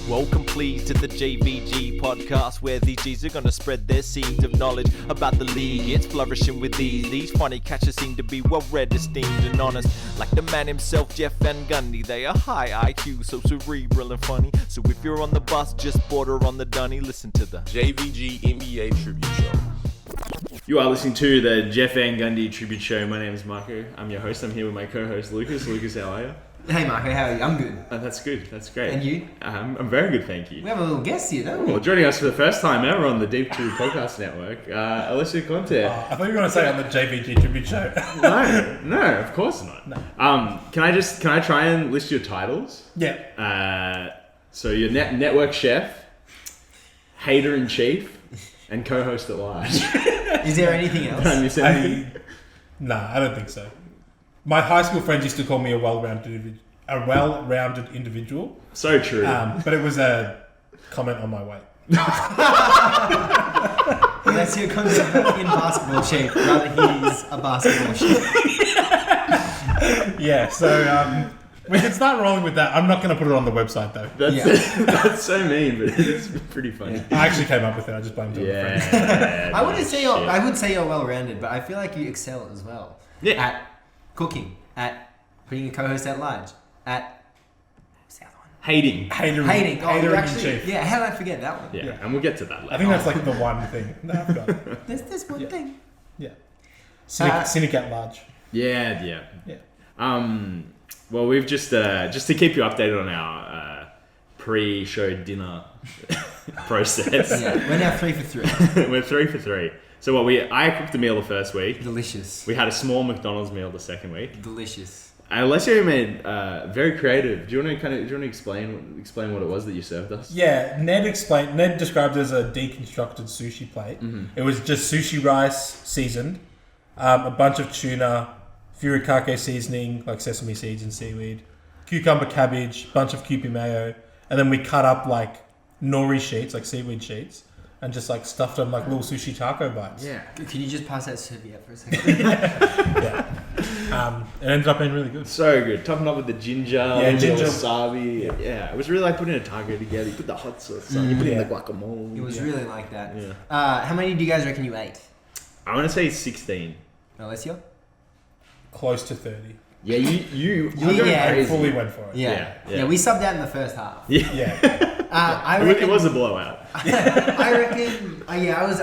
Welcome please to the JVG podcast, where these G's are gonna spread their seeds of knowledge about the league. It's flourishing with these funny catchers seem to be well read, esteemed and honest. Like the man himself, Jeff Van Gundy, they are high IQ, so cerebral and funny. So if you're on the bus, just border on the dunny, listen to the JVG NBA Tribute Show. You are listening to the Jeff Van Gundy Tribute Show. My name is Marco. I'm your host. I'm here with my co-host Lucas. Lucas, how are you? Hey Marco, how are you? I'm good. That's good. That's great. And you? I'm very good, thank you. We have a little guest here, don't we? Well, joining us for the first time ever on the Deep True Podcast Network, Alessio Conte. I thought you were going to say on the JVG Tribute Show. No, of course not. No. Can I try and list your titles? Yeah. So you're network chef, hater in chief, and co-host at large. Is there anything else? Nah, I don't think so. My high school friends used to call me a well-rounded individual. So true. But it was a comment on my weight. Alessio Conte in basketball shape, rather he's a basketball shape. Yeah, so we can start rolling with that. I'm not going to put it on the website though. That's so mean, but it's pretty funny. Yeah. I actually came up with it. I just blamed it on the friends. I would say you're well-rounded, but I feel like you excel as well. Yeah. At cooking, at being a co-host at large, at what's the other one? Hating. Hating. Oh, Hater you in actually, chief. yeah. How did I forget that one? Yeah, and we'll get to that later. I think that's like the one thing. No, I forgot. There's one thing. Yeah. Cynic at large. Yeah. Well, we've just to keep you updated on our pre-show dinner process. Yeah, we're now 3 for 3. We're 3 for 3. So I cooked a meal the first week. Delicious. We had a small McDonald's meal the second week. Delicious. Alessio made very creative. Do you want to explain what it was that you served us? Yeah, Ned described it as a deconstructed sushi plate. Mm-hmm. It was just sushi rice seasoned, a bunch of tuna, furikake seasoning like sesame seeds and seaweed, cucumber cabbage, bunch of Kewpie mayo, and then we cut up like nori sheets, like seaweed sheets, and just like stuffed them like little sushi taco bites. Yeah. Can you just pass that serviette for a second? Yeah. It ended up being really good. So good. Topping up with the ginger, wasabi. Yeah. It was really like putting a taco together. You put the hot sauce on, you put in the guacamole. It was really like that. Yeah. How many do you guys reckon you ate? I want to say 16. Alessio? Close to 30. Yeah, you fully went for it. Yeah, we subbed out in the first half. Yeah. I reckon, it was a blowout. I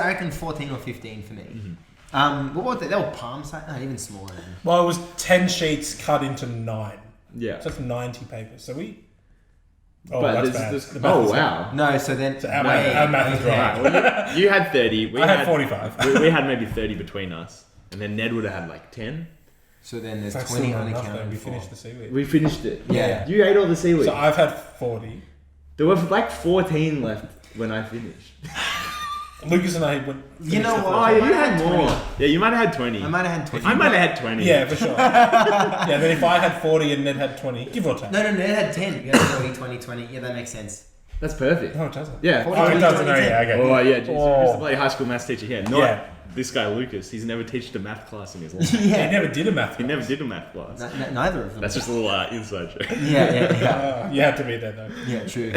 reckon 14 or 15 for me. Mm-hmm. What was it? They were palm size? No, even smaller than. Well, it was 10 sheets cut into 9. Yeah. So that's 90 papers. So we... Oh, but that's bad. Oh, wow. No, so then... So our math is right. Well, you had 30. I had 45. We had maybe 30 between us. And then Ned would have had like 10. So then there's That's 20 still not unaccounted enough, for. We finished the seaweed. We finished it. Yeah. You ate all the seaweed. So I've had 40. There were like 14 left when I finished. Lucas and I went... You know what? Oh, yeah, you had more. Yeah, you might have had 20. I might have had 20. I might have had 20. Yeah, for sure. Yeah, then if I had 40 and Ned had 20, give or take. No, Ned had 10. You had 40, 20, 20. Yeah, that makes sense. That's perfect. No, it doesn't. Yeah. 40, Oh, it 20, doesn't. 20, Oh, yeah, okay. Oh, yeah. He's Oh. the bloody high school maths teacher here. Not this guy, Lucas. He's never taught a math class in his life. He never did a math He class. never did a math class. Neither of them. That's just a little inside joke. Yeah. You had to be there, though. Yeah, true.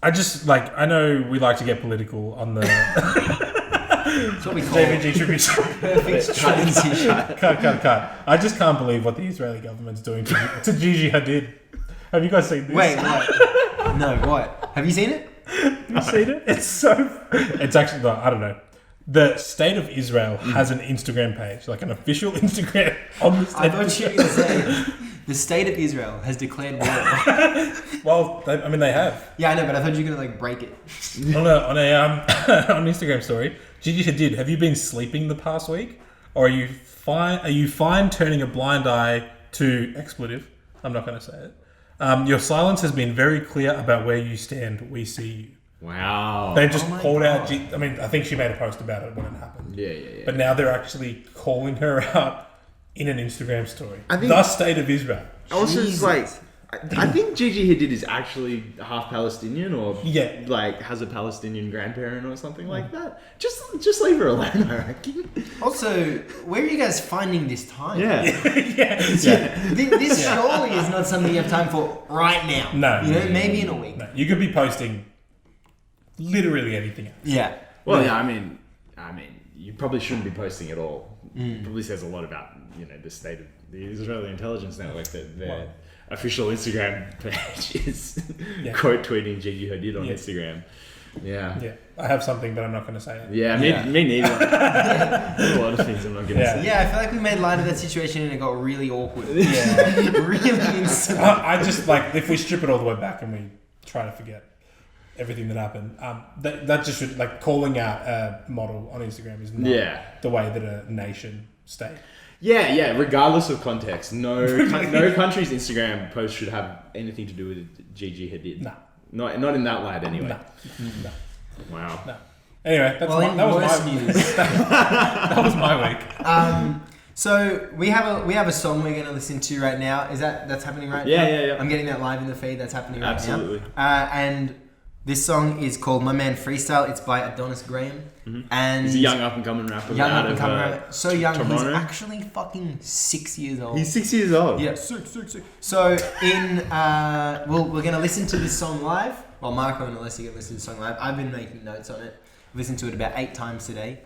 I just, I know we like to get political on the That's what we call JVG Tribute Show. perfect transition. Cut. I just can't believe what the Israeli government's doing to Gigi Hadid. Have you guys seen this? Wait, what? No, what? Have you seen it? Have you seen it? It's actually, I don't know. The state of Israel has an Instagram page, like an official Instagram on the state. I thought you were going to say the state of Israel has declared war. Well, they have. Yeah, I know, but I thought you were going to break it. on Instagram story, Gigi Hadid, have you been sleeping the past week, or are you fine turning a blind eye to expletive? I'm not going to say it. Your silence has been very clear about where you stand. We see you. Wow. They just called out. I think she made a post about it when it happened. Yeah. But now they're actually calling her out in an Instagram story. I think the state of Israel. Also, it's like, I think Gigi Hadid is actually half Palestinian or Yeah. like has a Palestinian grandparent or something like that. Just leave her alone, I reckon. Also, where are you guys finding this time? Yeah. This surely is not something you have time for right now. No. You know, maybe in a week. No, you could be posting literally anything else. Yeah. Well, yeah, I mean, you probably shouldn't be posting at all. Probably says a lot about the state of the Israeli intelligence network that their official Instagram page is quote tweeting Gigi Hadid on Instagram. Yeah. Yeah. I have something, but I'm not going to say it. Yeah, me neither. There's a lot of things I'm not going to say. Yeah, I feel like we made light of that situation and it got really awkward. Yeah. Really instant. I just like, if we strip it all the way back and we try to forget everything that happened, that just should, like, calling out a model on Instagram is not the way that a nation state. Yeah, regardless of context. No country's Instagram post should have anything to do with Gigi Hadid. No. Not in that light anyway. No. Wow. No. Anyway, that was my news. that was my week. So we have a song we're going to listen to right now. That's happening right now? Yeah. I'm getting that live in the feed. That's happening right Absolutely. now. And this song is called My Man Freestyle. It's by Adonis Graham. And he's a young up and coming rapper. So young. Toronto. He's actually fucking 6 years old. He's 6 years old. Yeah, six. So we're gonna listen to this song live. Well, Marco and Alessio are gonna listen to the song live. I've been making notes on it. I've listened to it about 8 times today,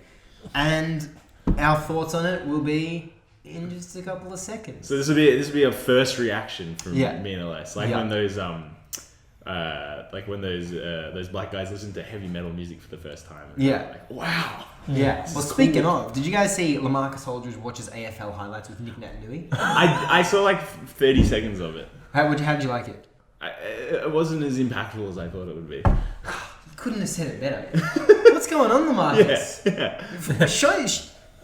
and our thoughts on it will be in just a couple of seconds. So this will be a first reaction from me and Aless. When those black guys listen to heavy metal music for the first time. And like, wow. Yeah. Well, speaking of, did you guys see LaMarcus Aldridge watches AFL highlights with Nick Nui? I saw like 30 seconds of it. How did you like it? It wasn't as impactful as I thought it would be. You couldn't have said it better. What's going on, LaMarcus? Yeah.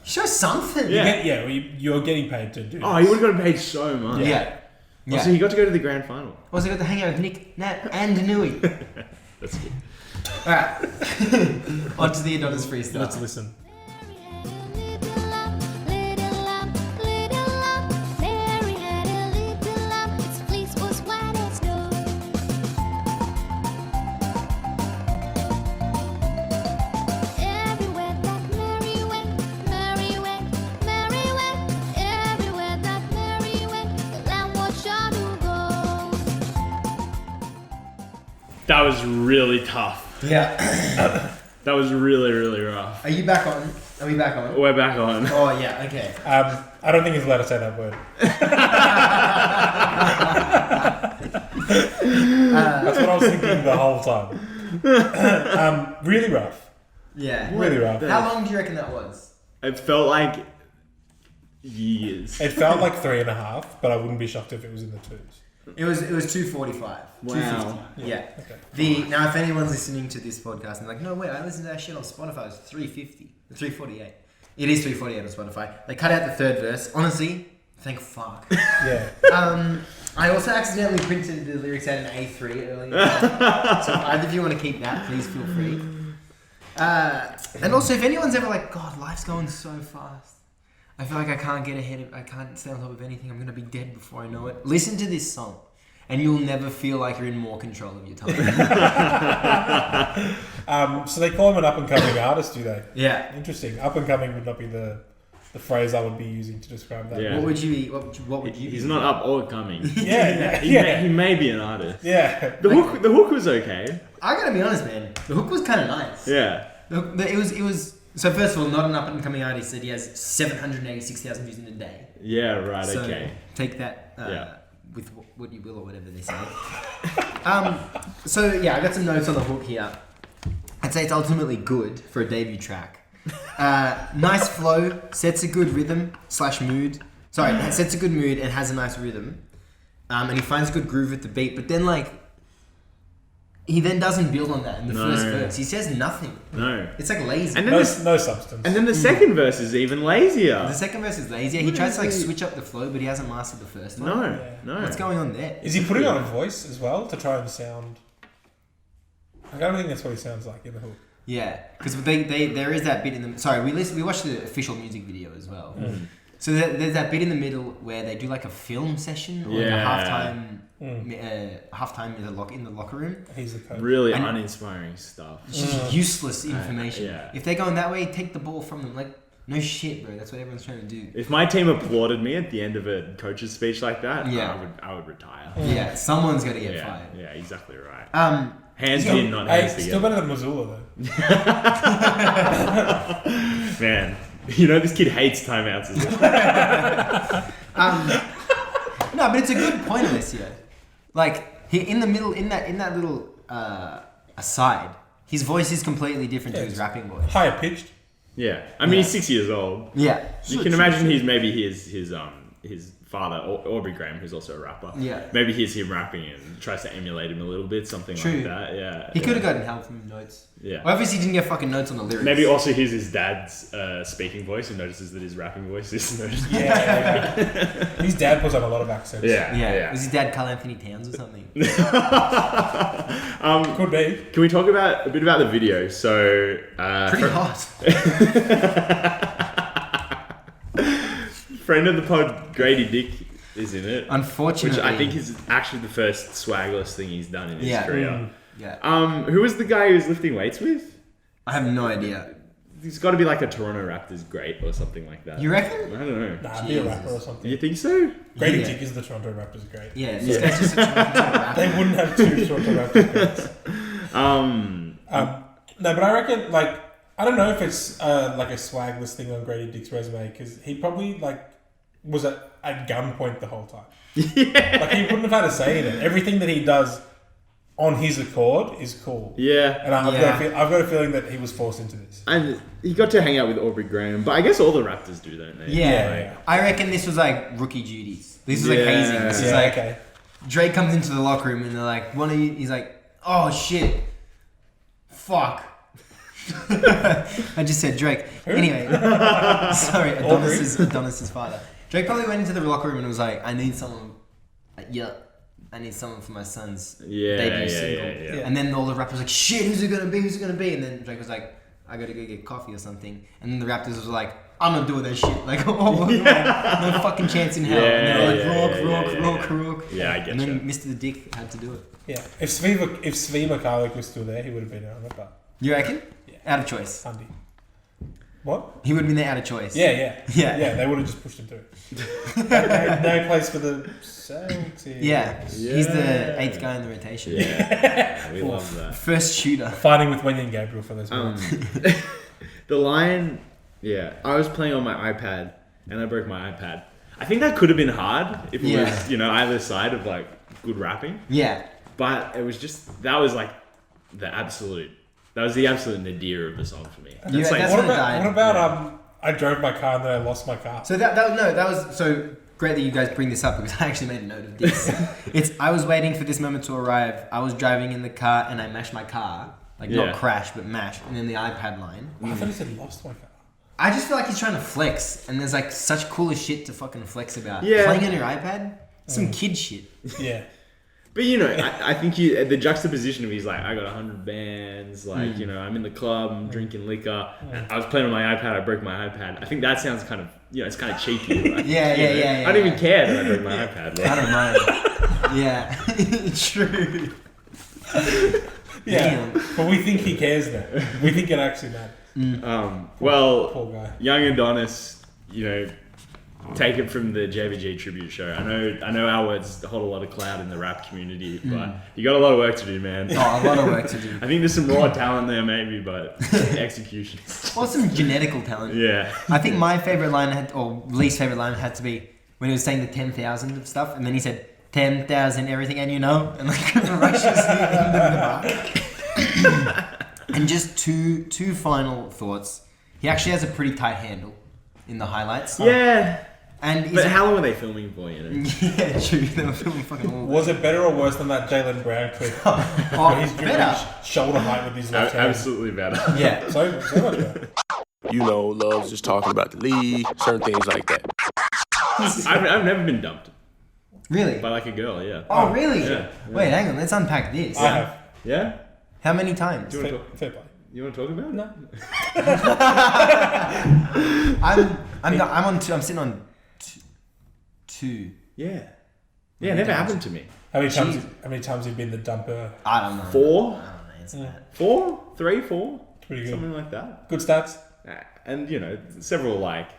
Show something. You're getting paid to do this. Oh, he would have gotten paid so much. Yeah. So he got to go to the grand final. Also got to hang out with Nick, Nat, and Nui. That's good. Alright. On to the Adonis freestyle. Let's listen. That was really tough. Yeah. That was really, really rough. Are you back on? Are we back on? We're back on. Oh, yeah, okay. I don't think he's allowed to say that word. That's what I was thinking the whole time. Really rough. Yeah. Really rough. How long do you reckon that was? It felt like years. It felt like 3.5, but I wouldn't be shocked if it was in the 2s. It was 2:45. Wow. 2:50. Yeah. Okay. Now, if anyone's listening to this podcast and like, no, wait, I listened to that shit on Spotify. It's 3:50. 3:48. It is 3:48 on Spotify. They cut out the third verse. Honestly, thank fuck. Yeah. I also accidentally printed the lyrics out in A3 earlier. So if either of you want to keep that, please feel free. And also, if anyone's ever like, God, life's going so fast. I feel like I can't stay on top of anything. I'm going to be dead before I know it. Listen to this song and you'll never feel like you're in more control of your time. So they call him an up-and-coming artist, do they? Yeah. Interesting. Up-and-coming would not be the phrase I would be using to describe that. Yeah. What would you be? What would you He's be? not up or coming. Yeah. He may be an artist. Yeah. The hook was okay. I gotta be honest, man. The hook was kind of nice. Yeah. It was. So first of all, not an up-and-coming artist. Said he has 786,000 views in a day. Yeah. Right. So okay. take that with what you will or whatever they say. So yeah, I got some notes on the hook here. I'd say it's ultimately good for a debut track. Nice flow, sets a good rhythm / mood. Sorry, it sets a good mood and has a nice rhythm. And he finds a good groove with the beat, but then he then doesn't build on that in the first verse. He says nothing. No. It's like lazy. And then No substance. And then the second verse is even lazier. The second verse is lazier. He tries to switch up the flow, but he hasn't mastered the first one. No. What's going on there? Is he putting on a voice as well to try and sound... I don't think that's what he sounds like in the hook. Yeah, because there is that bit in the... Sorry, we watched the official music video as well. So there's that bit in the middle where they do like a film session or like a halftime. Halftime in the locker room. He's the coach. Really uninspiring stuff. It's just useless information. Yeah. If they're going that way, take the ball from them. Like, no shit, bro. That's what everyone's trying to do. If my team applauded me at the end of a coach's speech like that, Yeah. I would retire. Yeah, someone's got to get fired. Yeah, exactly right. Hands in, not Hey, hands still together. better than Missoula though. Man, you know this kid hates timeouts as well. No, but it's a good point, Alessio. Like, he in the middle, in that little aside, his voice is completely different to his rapping voice. Higher pitched. Yeah, I mean he's 6 years old. Yeah, You can imagine he's maybe his father, Aubrey Graham, who's also a rapper. Yeah. Maybe hears him rapping and tries to emulate him a little bit, something True. like that. Yeah. He could have gotten help from notes. Yeah. Well, obviously, he didn't get fucking notes on the lyrics. Maybe also hears his dad's speaking voice and notices that his rapping voice is noticed. Yeah. His dad puts on a lot of accents. Yeah. Was his dad Carl Anthony Towns or something? Could be. Can we talk a bit about the video? So Pretty hot. friend of the pod, Grady Dick, is in it. Unfortunately. Which I think is actually the first swagless thing he's done in his career. Yeah. Who was the guy he was lifting weights with? I have no idea. He's got to be like a Toronto Raptors great or something like that. You reckon? I don't know. Nah, be a rapper or something. You think so? Grady Yeah. Dick is the Toronto Raptors great. Yeah, this guy's just a rapper. They wouldn't have two Toronto Raptors greats. No, but I reckon, like, I don't know if it's like a swagless thing on Grady Dick's resume, because he probably, like, was at gunpoint the whole time. Yeah. Like, he wouldn't have had a say in it. Everything that he does on his accord is cool. Yeah. And I've got a feeling that he was forced into this. And he got to hang out with Aubrey Graham, but I guess all the Raptors do, don't they? Yeah. I reckon this was like rookie duties. This was like hazing. This is like okay. Drake comes into the locker room and they're like, one of you, he's like, oh shit. Fuck. I just said Drake. Anyway. Sorry, Adonis's father. Drake probably went into the locker room and was like, I need someone. I need someone for my son's debut single. Yeah. And then all the rappers were like, shit, who's it gonna be? Who's it gonna be? And then Drake was like, I gotta go get coffee or something. And then the Raptors was like, I'm not doing that shit. Like, no fucking chance in hell. And they were like, rock. Yeah, I get And then you. Mr. the Dick had to do it. Yeah. If Svi Mikalik was still there, he would have been on it, but You reckon? Yeah. Out of choice. Sunday. What? He would have been there out of choice. Yeah, they would have just pushed him through. No place for the Celtics. Yeah. He's the 8th guy in the rotation. Yeah. We love that. First shooter. Fighting with Wendy and Gabriel for those moments. The line, I was playing on my iPad and I broke my iPad. I think that could have been hard if it was, either side of like good rapping. Yeah. But it was just, that was the absolute nadir of the song for me. Yeah, It's like, that's What when it died. about I drove my car and then I lost my car? So that was so great that you guys bring this up because I actually made a note of this. I was waiting for this moment to arrive. I was driving in the car and I mashed my car. Like not crash, but mash. And then the iPad line. I thought he said lost my car. I just feel like he's trying to flex and there's like such cooler shit to fucking flex about. Yeah. Playing on your iPad? Some kid shit. Yeah. But I think the juxtaposition of he's like, I got 100 bands, like, I'm in the club, I'm drinking liquor, and I was playing on my iPad, I broke my iPad. I think that sounds kind of, it's kind of cheeky. Like, Yeah. I don't even care that I broke my iPad. Like, I don't mind. Yeah. True. Yeah. Damn. But we think he cares now. We think it actually matters. Poor guy. young Adonis, take it from the JVG Tribute Show. I know our words hold a lot of clout in the rap community, but you got a lot of work to do, man. Oh, a lot of work to do. I think there's some raw talent there, maybe, but execution. Well, some genetical talent. Yeah. I think my favorite line or least favorite line had to be when he was saying the 10,000 of stuff, and then he said 10,000 everything, and and like rushes the bar. And just two final thoughts. He actually has a pretty tight handle in the highlights. Yeah. And But how long were they filming for, Yeah, true. They were filming fucking all. Was it better or worse than that Jaylen Brown clip? Oh, He's doing better. shoulder height with his left hand. Absolutely better. Yeah. So much better. Love's just talking about the league, certain things like that. I've never been dumped Really? by like a girl, yeah. Oh, really? Yeah. Wait, hang on. Let's unpack this. I have. Yeah? How many times? Do you want to Fair play. You want to talk about it? No. I'm sitting on two. Yeah. Yeah, it never happened to me. How many times have you been the dumper? I don't know. 4? I don't know. Answer that. 4? 3, 4? Pretty good. Something like that. Good stats. And, several like,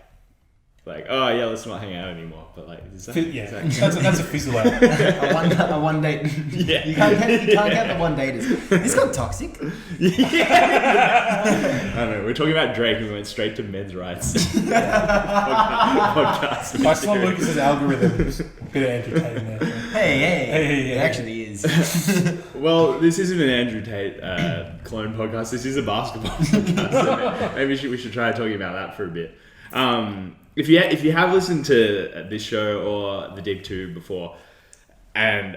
oh yeah, let's not hang out anymore. But like, That's a fizzle out. a one date. Yeah. You can't count the one daters. This got toxic. I don't know. We're talking about Drake and we went straight to men's rights. Podcast. I saw Lucas's algorithm. It was a bit entertaining there. Hey. It actually is. Well, this isn't an Andrew Tate clone podcast. This is a basketball podcast. So maybe we should try talking about that for a bit. If you have listened to this show or the Deep 2 before, and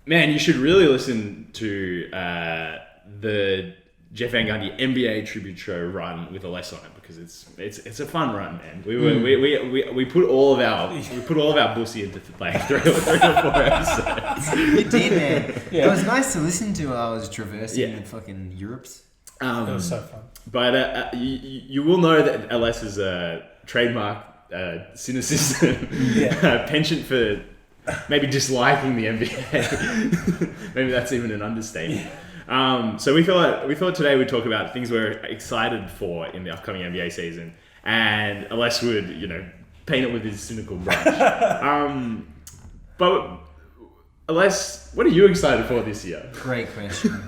man, you should really listen to the Jeff Van Gundy NBA Tribute Show run with Alessio on it, because it's a fun run, man. We put all of our bussy into like 3 or 4 episodes. It did, man. Yeah. It was nice to listen to while I was traversing the fucking Europes. It was so fun. But you will know that LS is a trademark cynicism penchant for maybe disliking the NBA. Maybe that's even an understatement. So we thought today we'd talk about things we're excited for in the upcoming NBA season, and LS would paint it with his cynical brush. But LS, what are you excited for this year? Great question.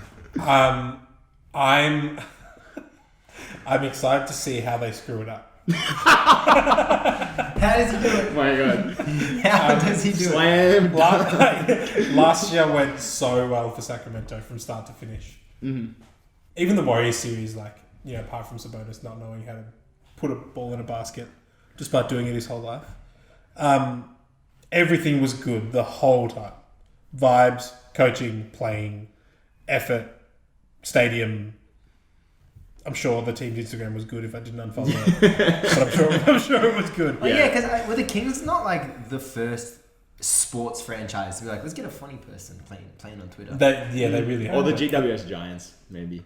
I'm excited to see how they screw it up. How does he do it? Oh my god. How does he do Slam. Last year went so well for Sacramento from start to finish. Mm-hmm. Even the Warriors series, apart from Sabonis not knowing how to put a ball in a basket, despite doing it his whole life, everything was good the whole time. Vibes, coaching, playing, effort, stadium. I'm sure the team's Instagram was good if I didn't unfollow it. But I'm sure it was good. Well, yeah, because were the Kings not like the first sports franchise to be like, let's get a funny person playing on Twitter? They really have. Or the GWS Giants, maybe.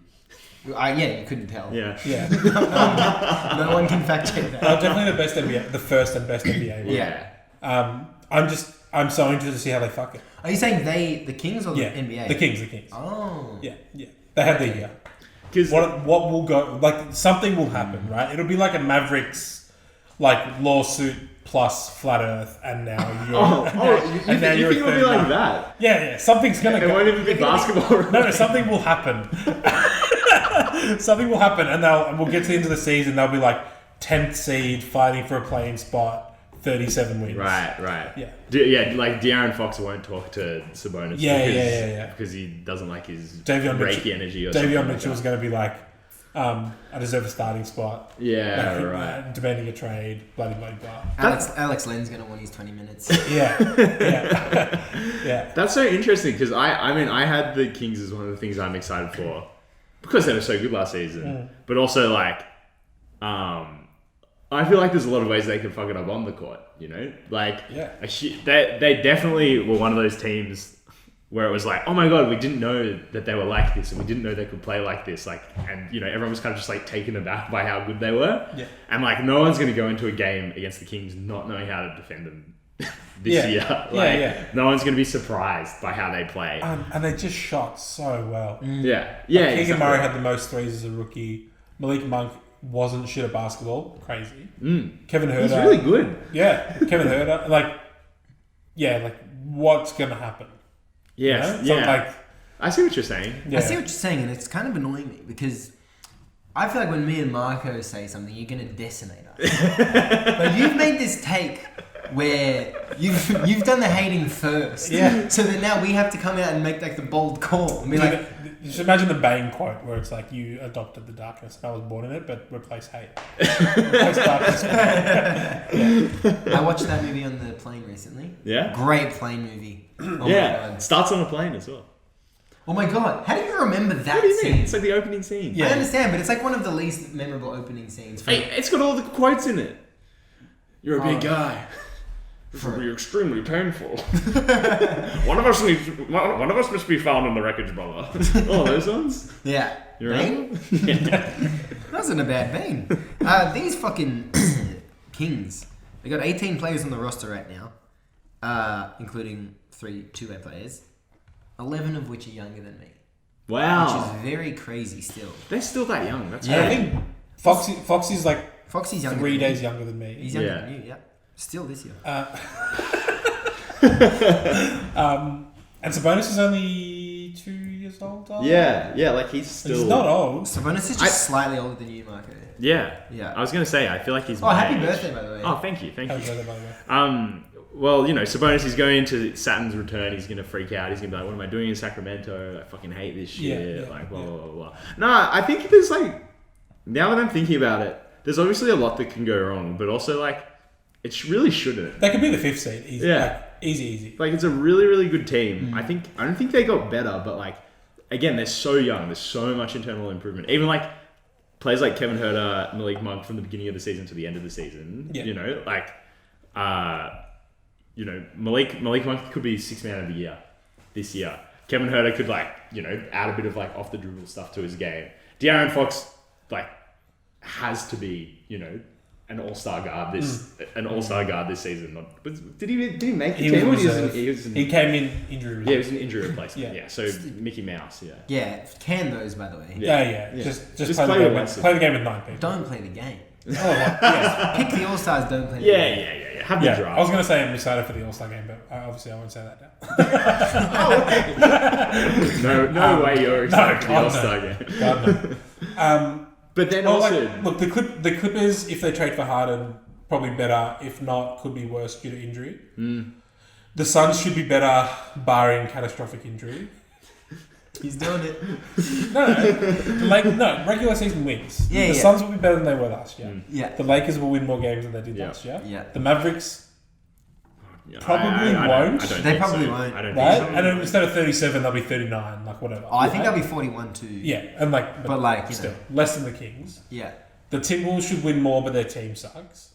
Yeah, you couldn't tell. Yeah. No one can fact check that. Definitely the best NBA, the first and best NBA one. Yeah. I'm so interested to see how they fuck it. Are you saying the Kings or the NBA? The Kings. Oh. Yeah. They had their year. What will go, something will happen, right? It'll be like a Mavericks, lawsuit plus flat Earth, and now you're... you think it'll be like that? Yeah, something's gonna go. It won't even be basketball. No, something will happen. Something will happen, and we'll get to the end of the season, they'll be 10th seed, fighting for a playing spot, 37 wins. Right. Yeah. De'Aaron Fox won't talk to Sabonis. Yeah. Because he doesn't like his Davion Reiki energy or something. Davion Mitchell's going to be I deserve a starting spot. Yeah, right. Demanding a trade, blah. Alex Len's going to want his 20 minutes. Yeah. That's so interesting, because I had the Kings as one of the things I'm excited for, because they were so good last season. But also, I feel like there's a lot of ways they can fuck it up on the court, They definitely were one of those teams where it was oh my god, we didn't know that they were like this, and we didn't know they could play like this, and everyone was kind of just taken aback by how good they were. Yeah. And no one's going to go into a game against the Kings not knowing how to defend them this year. No one's going to be surprised by how they play. And they just shot so well. Yeah. Keegan Murray had the most threes as a rookie. Malik Monk wasn't shit at basketball. Crazy. Kevin Huerter. He's really good. Yeah. Kevin Huerter. What's going to happen? Yes. I see what you're saying. Yeah. I see what you're saying, and it's kind of annoying me, because I feel like when me and Marco say something, you're going to decimate us. But you've made this take where you've done the hating first. Yeah. So that now we have to come out and make the bold call and be just imagine the Bane quote where it's you adopted the darkness. I was born in it, but replace hate. Replace darkness. I watched that movie on the plane recently. Yeah. Great plane movie. Oh my god. Starts on a plane as well. Oh my god. How do you remember that What do you scene? mean? It's the opening scene. Yeah. I understand, but it's one of the least memorable opening scenes. Hey, it's got all the quotes in it. You're a big guy. This will be extremely painful. One of us must be found in the wreckage, brother. Oh, those ones? Yeah. You're Bane? right? That wasn't a bad Bane. These fucking Kings. They got 18 players on the roster right now, including 3 two-way players, 11 of which are younger than me. Wow. Which is very crazy still. They're still that young. That's Yeah. I think Foxy's like Foxy's younger 3 than days me. younger than me. He's younger than you, yeah. Still this year. And Sabonis is only 2 years old. Yeah, like he's still... He's not old. Sabonis is just slightly older than you, Marco. Yeah. Yeah. I was going to say, I feel like he's... Oh, happy my age. birthday, by the way. Oh, thank you. Happy birthday, by the way. Well, Sabonis is going into Saturn's return. He's going to freak out. He's going to be like, what am I doing in Sacramento? I fucking hate this shit. Yeah, like, blah, blah, blah, blah. No, I think there's like... Now that I'm thinking about it, there's obviously a lot that can go wrong, but also like, it really shouldn't. They could be the 5th seed. Easy. Yeah. Like, easy. Like, it's a really, really good team. I don't think they got better, but like, again, they're so young. There's so much internal improvement. Even like players like Kevin Huerter, Malik Monk from the beginning of the season to the end of the season. Yeah. Malik Monk could be 6th man of the year this year. Kevin Huerter could add a bit of like off the dribble stuff to his game. De'Aaron Fox has to be an all-star guard this season. Did he make the He team? was Or reserve. He came in injury reserve. yeah, it was an injury replacement. Yeah. Yeah, so Mickey Mouse. Yeah. Yeah, can those, by the way. Yeah. Yeah. Just Just play, play the with game. Wesley. Play the game with 9 people. Don't play the game. Oh, yeah. Pick the All-Stars, don't play the Yeah. game. Have the Yeah, draft. I was going to say I'm excited for the All-Star game, but obviously I won't say that now. No way you're excited for the God, All-Star no. game. God, no. But then Well, also... look, the Clippers, if they trade for Harden, probably better. If not, could be worse due to injury. The Suns should be better, barring catastrophic injury. He's doing it. No, regular season wins. Yeah, the yeah. Suns will be better than they were last year. Yeah. The Lakers will win more games than they did Yeah. last year. Yeah. The Mavericks, Yeah, Probably I won't. don't They think probably so. won't. I don't right? think so. And then instead of 37, they'll be 39, like whatever. Oh, I think Right? they'll be 41 too. Yeah, and But like, you still know. less than the Kings. Yeah. The Timberwolves should win more, but their team sucks.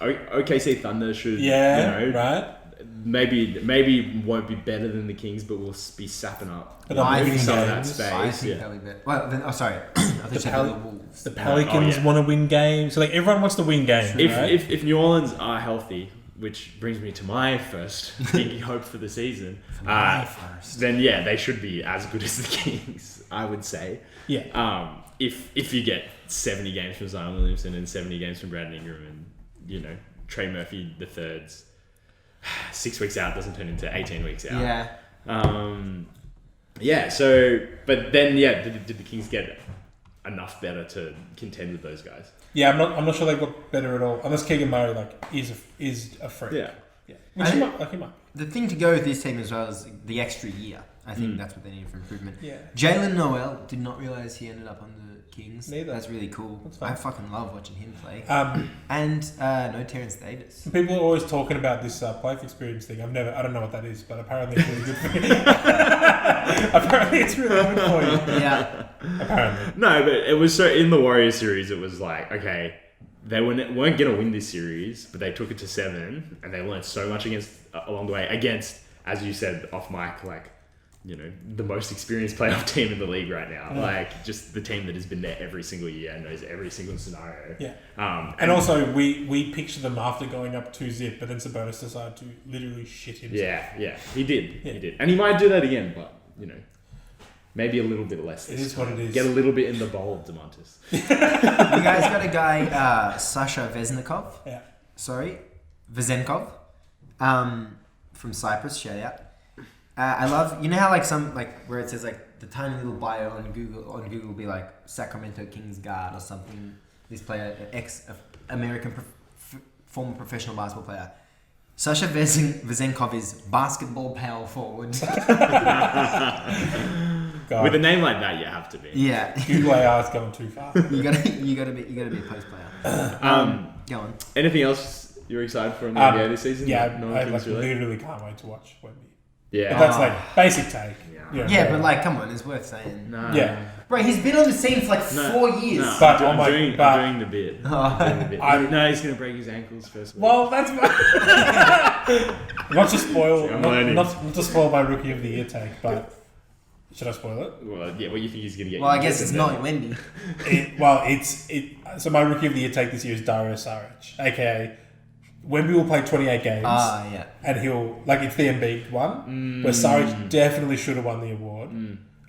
OKC Thunder should, Yeah, right. maybe won't be better than the Kings, but will be sapping up. But I'm I winning think some of that games. space. I think yeah. they'll be better. Well, then, sorry. I thought you said Pel- the Wolves. The Pelicans yeah. want to win games. So like everyone wants to win games, right? If New Orleans are healthy, which brings me to my first big hope for the season, then yeah, they should be as good as the Kings, I would say. Yeah. If you get 70 games from Zion Williamson and 70 games from Brandon Ingram and Trey Murphy the third's 6 weeks out doesn't turn into 18 weeks out. Yeah. So but then did the Kings get enough better to contend with those guys? Yeah, I'm not sure they got better at all, unless Keegan Murray is a freak. Yeah. Which he might. The thing to go with this team as well is the extra year. I think that's what they need for improvement. Yeah. Jalen Noel, did not realize he ended up on the Kings. Neither. That's really cool. That's fine. I fucking love watching him play. And no Terrence Davis. people are always talking about this playoff experience thing. I don't know what that is, but apparently it's really good for you. Apparently it's really good for you. Yeah. Apparently. No, but it was so in the Warriors series. It was like, okay, they weren't going to win this series, but they took it to 7, and they learned so much along the way against, as you said off mic, the most experienced playoff team in the league right now. Like just the team that has been there every single year and knows every single scenario. Yeah. And also we picture them after going up 2-0, but then Sabonis decided to literally shit himself. Yeah, he did, and he might do that again, but maybe a little bit less. It is what it is. Get a little bit in the bowl, DeMontis. You guys got a guy, Sasha Vezenkov. Yeah. Sorry, Vezenkov, from Cyprus. Shout out. I love, how like some where it says like the tiny little bio on Google will be like Sacramento Kings guard or something. This player, ex-American former professional basketball player. Sasha Vezenkov is basketball power forward. God. With a name like that, you have to be. Yeah. Google AI is going too far. You gotta be a post player. Go on. Anything else you're excited for in the NBA this season? Yeah, No I Kings related? literally can't wait to watch Wemby. Yeah. But that's like basic take. Yeah, but like, come on, it's worth saying. No. Yeah. Bro, he's been on the scene for like 4 years. No, But- I'm oh my- doing but- the bit. I'm doing the bit. No, he's going to break his ankles first week. Well, that's not to spoil, I'm not, learning. not to spoil my rookie of the year take, but Should I spoil it? Well, yeah. What do you think he's going to get? Well, I guess injured it's and not Wendy. So my rookie of the year take this year is Dario Saric, aka Wemby will play 28 games. Yeah. And he'll it's the Embiid one, where Saric definitely should have won the award.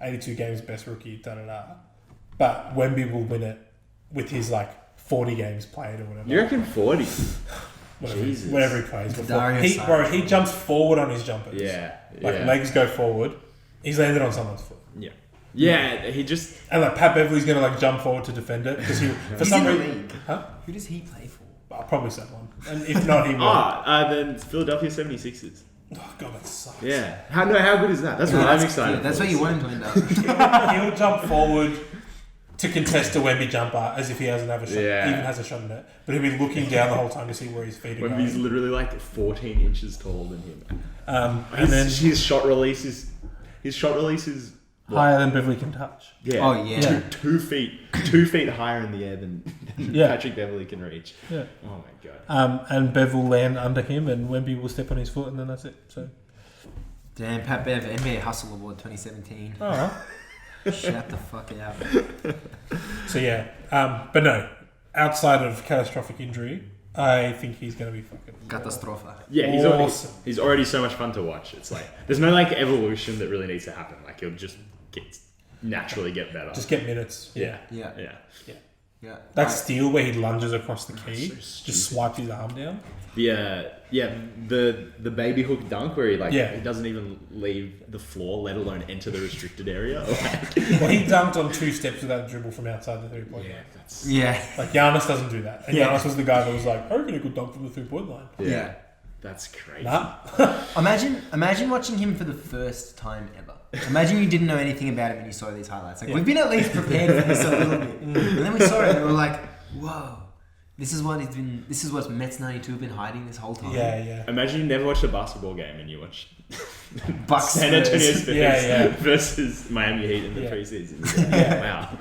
82 games, best rookie, But Wemby will win it with his 40 games played or whatever. You reckon 40? Whatever he plays. He jumps forward on his jumpers. Yeah. Legs go forward. He's landed on someone's foot. Yeah. Yeah, he just... And Pat Beverly's going to jump forward to defend it because for some reason... Huh? Who does he play for? Probably someone. And if not, he will. Then Philadelphia 76ers. Oh, God, that sucks. Yeah. How good is that? That's what I'm excited for. That's where you want him to end up. He'll jump forward to contest a Wemby jumper as if he doesn't have a shot, even has a shot in it. But he'll be looking down the whole time to see where his feet are going. Wemby's literally 14 inches taller than him. And then his shot release is higher than Beverly can touch. Yeah. Oh yeah. 2 feet higher in the air than Patrick Beverly can reach. Yeah. Oh my god. And Bev will land under him, and Wemby will step on his foot, and then that's it. So. Damn, Pat Bev, NBA Hustle Award 2017. Oh. Shut the fuck out. So yeah, but no, outside of catastrophic injury, I think he's going to be fucking Catastrophe. Yeah, awesome. he's already so much fun to watch. It's there's no evolution that really needs to happen. He'll just naturally get better. Just get minutes. Yeah. That steal where he lunges across the key, just swipes his arm down. The baby hook dunk where he he doesn't even leave the floor, let alone enter the restricted area. Well, he dunked on 2 steps without a dribble from outside the 3-point line. Giannis doesn't do that. And Giannis was the guy that was I reckon he could dunk from the 3-point line. Yeah. That's crazy. Nah. Imagine watching him for the first time ever. Imagine you didn't know anything about him and you saw these highlights. We've been at least prepared for this a little bit. And then we saw it and we were like, whoa. This is what Mets 92 have been hiding this whole time. Yeah. Imagine you never watched a basketball game and you watch Bucks San Antonio Spurs versus Miami Heat in the preseason. Wow.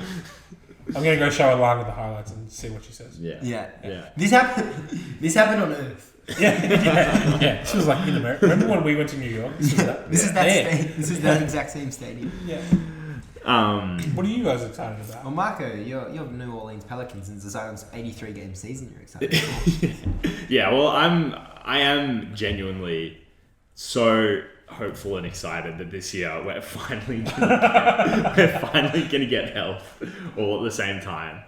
I'm gonna go show Alana the highlights and see what she says. Yeah. This happened on Earth. Yeah. She was in America. Remember when we went to New York? This is that exact same stadium. Yeah. What are you guys excited about? Well, Marco, you're New Orleans Pelicans and Zion's 83-game season. You're excited for. Yeah. Well, I am genuinely so hopeful and excited that this year we're finally gonna get health all at the same time.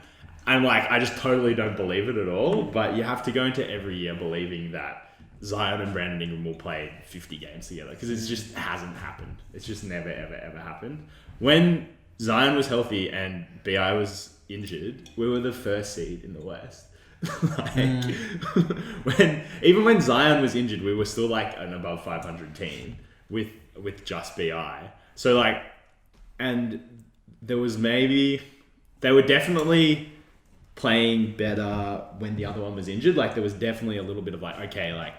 And I just totally don't believe it at all. But you have to go into every year believing that Zion and Brandon Ingram will play 50 games together because it just hasn't happened. It's just never, ever, ever happened. When Zion was healthy and BI was injured, we were the first seed in the West. When Zion was injured, we were still an above 500 team with just BI. So and there was they were definitely playing better when the other one was injured. There was definitely a little bit of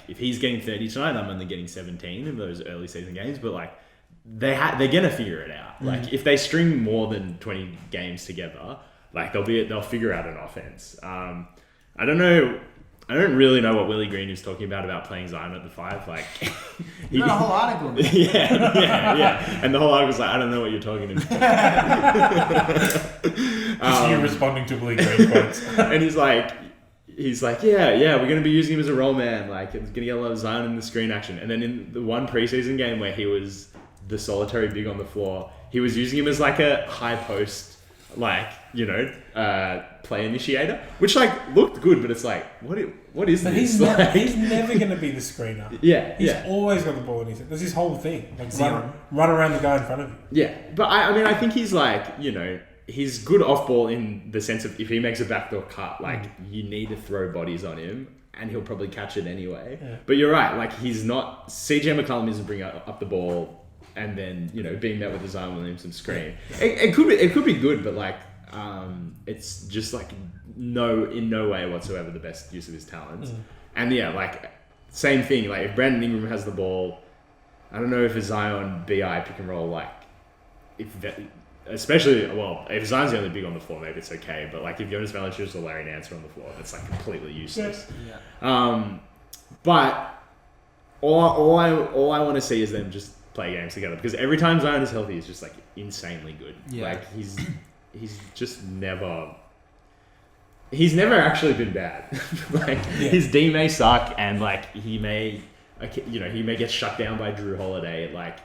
if he's getting 30 tonight, I'm only getting 17 in those early season games. But they're gonna figure it out. If they string more than 20 games together, they'll figure out an offense. I don't know. I don't really know what Willie Green is talking about playing Zion at the 5. You got a whole article. Yeah. And the whole article's I don't know what you're talking about. Just you responding to Willie Green quotes. And he's like, yeah, we're going to be using him as a role man. It's going to get a lot of Zion in the screen action. And then in the one preseason game where he was the solitary big on the floor, he was using him as a high post, play initiator, which looked good, but it's what is this? He's never going to be the screener. He's always got the ball in his head. That's his whole thing. Run around the guy in front of you. Yeah, but I think he's he's good off ball in the sense of if he makes a backdoor cut, you need to throw bodies on him and he'll probably catch it anyway. Yeah. But you're right, he's not. CJ McCollum isn't bringing up the ball and then being met with the Zion Williamson screen. It could be good, but it's just in no way whatsoever the best use of his talents. And same thing. If Brandon Ingram has the ball, I don't know if a Zion BI pick and roll if Zion's the only big on the floor, maybe it's okay. But if Jonas Valanciunas or Larry Nance are on the floor, that's completely useless. Yeah. But all I want to see is them just play games together because every time Zion is healthy, he's just like insanely good. Yeah. Like he's just never. He's never actually been bad. Like his D may suck, and like he may get shut down by Jrue Holiday like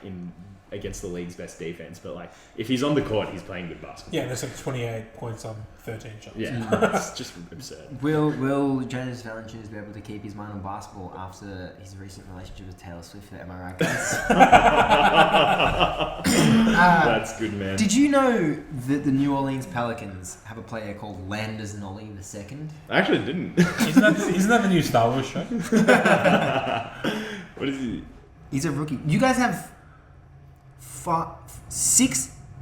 against the league's best defense. But like if he's on the court, he's playing good basketball. Yeah, there's like 28 points on 13 shots. Yeah, it's just absurd. Will Jonas Valanciunas be able to keep his mind on basketball after his recent relationship with Taylor Swift? Am I right, guys? That's good, man. Did you know that the New Orleans Pelicans have a player called Landers Nolly II? I actually didn't. Isn't that the new Star Wars show? What is he? He's a rookie. You guys have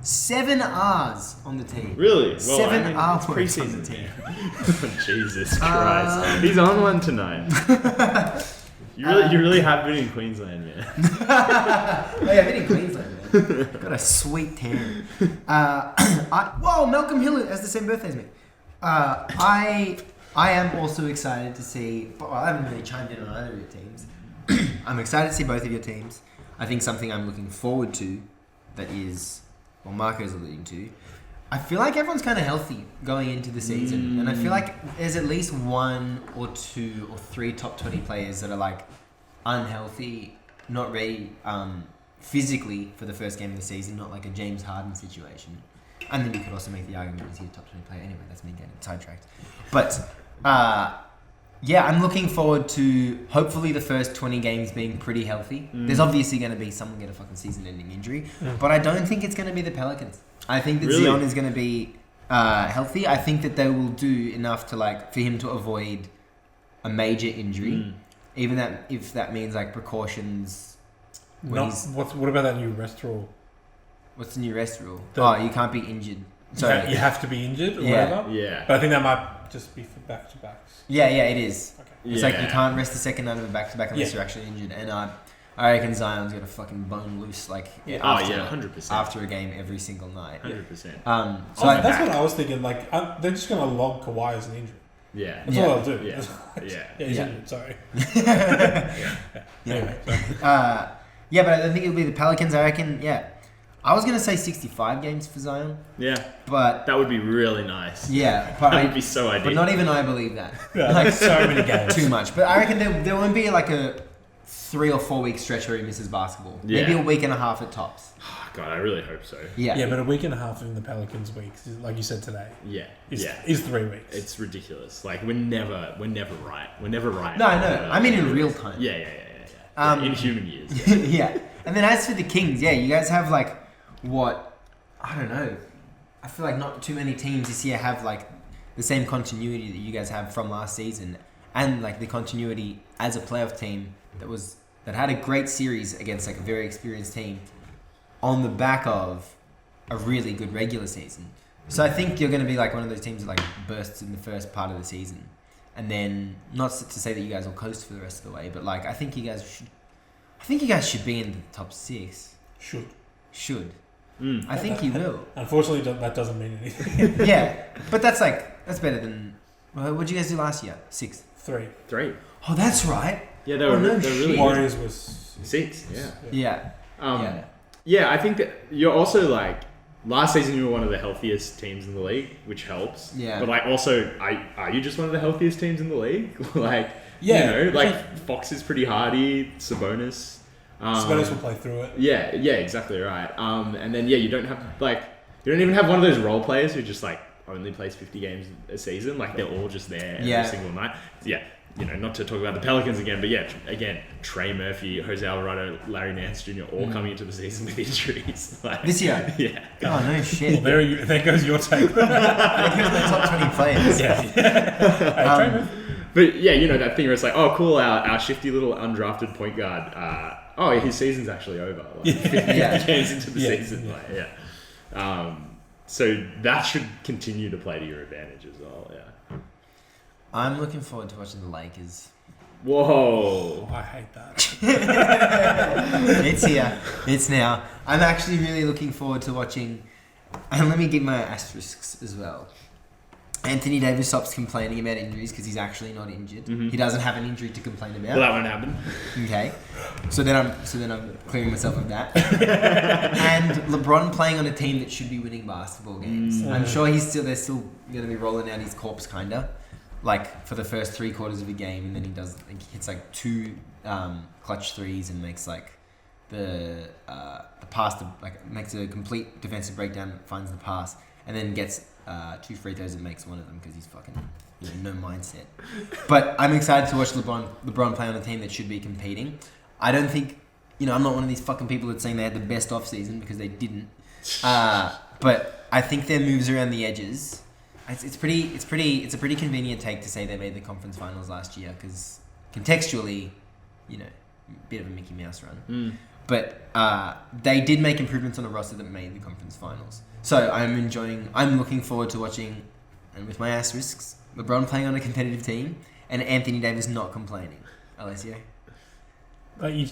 7 R's on the team. Really? Well, 7 R it's points on preseason, the team. Oh, Jesus Christ. He's on one tonight. You really have been in Queensland, man. Oh yeah, I've been in Queensland, man. Got a sweet tan. Whoa, Malcolm Hill has the same birthday as me. I am also excited to see. Well, I haven't really chimed in on either of your teams. I'm excited to see both of your teams. I think something I'm looking forward to that is, well, Marco's alluding to. I feel like everyone's kind of healthy going into the season, and I feel like there's at least 1 or 2 or 3 top 20 players that are like unhealthy, not ready physically for the first game of the season, not like a James Harden situation. And then you could also make the argument he's a top 20 player. Anyway, that's me getting sidetracked. But yeah, I'm looking forward to hopefully the first 20 games being pretty healthy. There's obviously going to be someone get a fucking season-ending injury, but I don't think it's going to be the Pelicans. I think that Zion is going to be healthy. I think that they will do enough to like for him to avoid a major injury, even that if that means like precautions. What about that new rest rule? What's the new rest rule? You can't be injured. You have to be injured or whatever. Yeah. But I think that might just be for back-to-backs. Yeah, it is. Okay. It's like you can't rest the second night of a back-to-back unless you're actually injured. And I reckon Zion's got a fucking bone loose after 100%. After a game every single night. 100%. So that's what I was thinking. Like they're just going to log Kawhi as an injury. Yeah. That's all they'll do. Yeah. He's injured. Sorry. Anyway. But I think it'll be the Pelicans. I reckon. Yeah. I was gonna say 65 games for Zion. Yeah. But that would be really nice. Yeah. But that would be so ideal. But not even I believe that. Yeah, like so many games. Too much. But I reckon there won't be like a 3 or 4 week stretch where he misses basketball. Yeah. Maybe a week and a half at tops. God, I really hope so. Yeah. But a week and a half in the Pelicans week, like you said today. Is 3 weeks. It's ridiculous. Like we're never right. We're never right. No, I know. I mean in real time. Yeah. In human years. Yeah. Yeah. And then as for the Kings, you guys have like I don't know. I feel like not too many teams this year have like the same continuity that you guys have from last season, and like the continuity as a playoff team that had a great series against like a very experienced team on the back of a really good regular season. So I think you're going to be like one of those teams that like bursts in the first part of the season, and then not to say that you guys will coast for the rest of the way, but like I think you guys should be in the top 6. Should. I think you will. Unfortunately, that doesn't mean anything. Yeah, but that's better than. What did you guys do last year? 6th. 3. Oh, that's right. Yeah, they were really good. Warriors was 6. Yeah. Yeah. I think that you're also like last season you were one of the healthiest teams in the league, which helps. Yeah. But like also, are you just one of the healthiest teams in the league? Like Fox is pretty hardy. Sabonis. Sabonis will play through it. Yeah, exactly right. And then you don't even have one of those role players who just like only plays 50 games a season. Like they're all just there every single night. Yeah, not to talk about the Pelicans again, but again, Trey Murphy, Jose Alvarado, Larry Nance Jr. all coming into the season with injuries. Like, this year? Yeah. Oh, no shit. Well, there goes your take. There goes the top 20 players. Yeah. Trey Murphy. But that thing where it's like, oh, cool, our shifty little undrafted point guard, his season's actually over. Like, 50 games into the season. Like, so that should continue to play to your advantage as well, yeah. I'm looking forward to watching the Lakers. Whoa. I hate that. It's here. It's now. I'm actually really looking forward to watching, and let me give my asterisks as well. Anthony Davis stops complaining about injuries because he's actually not injured. He doesn't have an injury to complain about. Well, that won't happen. Okay, so then I'm clearing myself of that. And LeBron playing on a team that should be winning basketball games. I'm sure they're still going to be rolling out his corpse kinda, like for the first 3 quarters of a game, and then he hits like 2 clutch threes and makes like the pass to makes a complete defensive breakdown, finds the pass, and then gets 2 free throws and makes one of them because he's fucking no mindset. But I'm excited to watch LeBron play on a team that should be competing. I don't think I'm not one of these fucking people that's saying they had the best off season because they didn't. But I think their moves around the edges. It's a pretty convenient take to say they made the conference finals last year because contextually, bit of a Mickey Mouse run. But they did make improvements on a roster that made the conference finals. So I'm looking forward to watching, and with my asterisks, LeBron playing on a competitive team and Anthony Davis not complaining. Alessio? But he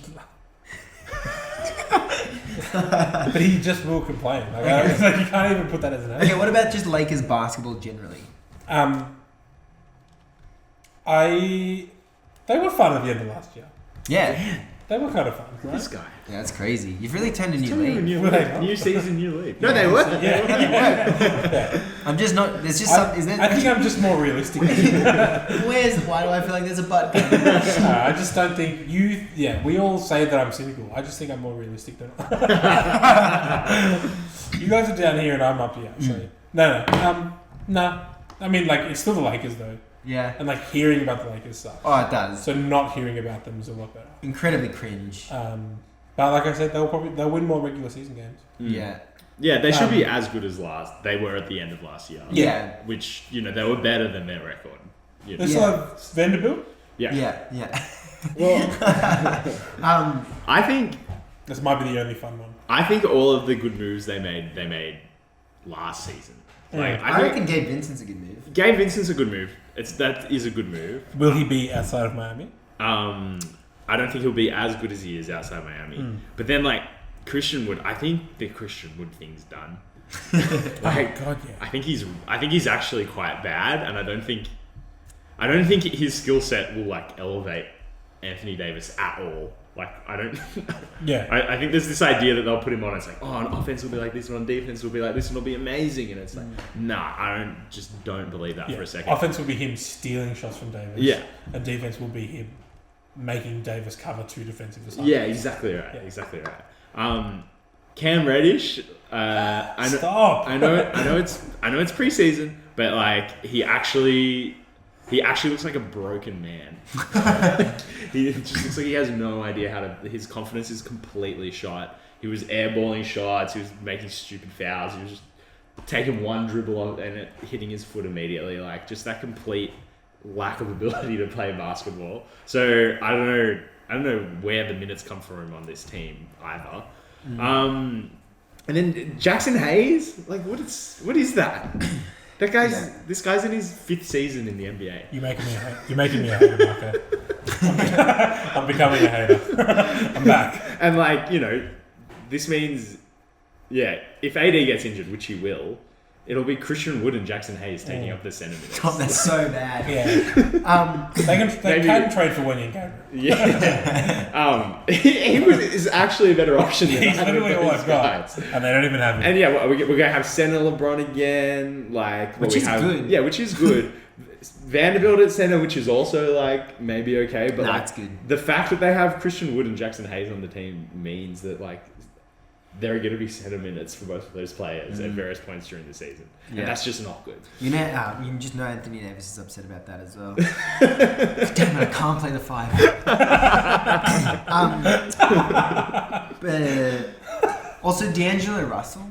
just will complain. You can't even put that as an answer. Okay, what about just Lakers basketball generally? They were fun at the end of last year. Yeah. They were kind of fun, right? This guy. Yeah, that's crazy. You've really turned a new leaf. New season, new league. No, Yeah, they were. Yeah. I'm just not. There's just some. Is there? I think I'm just more realistic. Why do I feel like there's a butt? I just don't think you. Yeah, we all say that I'm cynical. I just think I'm more realistic than. You guys are down here and I'm up here. So no. I mean, it's still the Lakers though. Yeah. And hearing about the Lakers sucks. Oh, it does. So not hearing about them is a lot better. Incredibly cringe. But like I said, they'll win more regular season games. Yeah. Yeah, they should be as good as they were at the end of last year. Yeah. Which, they were better than their record. They still have Vanderbilt? Yeah. Yeah. Well, I think this might be the only fun one. I think all of the good moves they made last season. I reckon Gabe Vincent's a good move. Gabe Vincent's a good move. That is a good move. Will he be outside of Miami? I don't think he'll be as good as he is outside Miami. But then Christian Wood, I think the Christian Wood thing's done. God, yeah. I think he's actually quite bad, and I don't think his skill set will elevate Anthony Davis at all. I don't. Yeah. I think there's this idea that they'll put him on. It's on offense will be like this, and on defense will be like this, and it'll be amazing. And it's nah, I don't believe that for a second. Offense will be him stealing shots from Davis. Yeah. And defense will be him making Davis cover 2 defensive assignments. Yeah, exactly right. Yeah. Exactly right. Cam Reddish. Stop. I know it's preseason, but he actually looks like a broken man. He just looks like he has no idea how to. His confidence is completely shot. He was airballing shots. He was making stupid fouls. He was just taking one dribble and it hitting his foot immediately. Just that complete lack of ability to play basketball. So I don't know where the minutes come from him on this team either. And then Jackson Hayes. What is that? This guy's in his 5th season in the NBA. You're making me a hater, Marco. I'm becoming a hater. I'm back. And this means, if AD gets injured, which he will, it'll be Christian Wood and Jackson Hayes taking up the center minutes. God, that's so bad. Yeah. They can trade for Wendy and Gabriel. Yeah. He is actually a better option than He's literally all I've got. And they don't even have him. And we're going to have center LeBron again. Which is good. Yeah, which is good. Vanderbilt at center, which is also maybe okay. But that's good. The fact that they have Christian Wood and Jackson Hayes on the team means that there are going to be center minutes for both of those players at various points during the season. Yeah. And that's just not good. You just know Anthony Davis is upset about that as well. Damn it, I can't play the 5. But also D'Angelo Russell,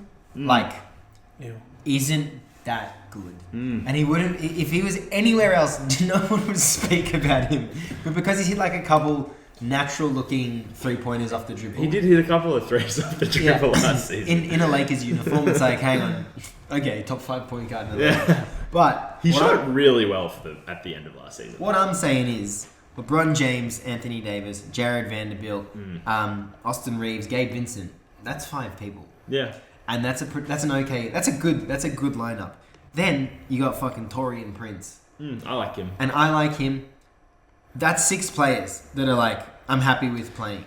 isn't that good. And he wouldn't, if he was anywhere else, no one would speak about him. But because he hit a couple natural looking 3-pointers off the dribble. He did hit a couple of threes off the dribble last season. In a Lakers uniform, it's hang on. Okay, top 5 point guard in the league. But he shot really well at the end of last season. What I'm saying is LeBron James, Anthony Davis, Jared Vanderbilt, Austin Reeves, Gabe Vincent. That's 5 people. Yeah. And that's a good lineup. Then you got fucking Torian Prince. I like him. And I like him. That's 6 players that are like, I'm happy with playing.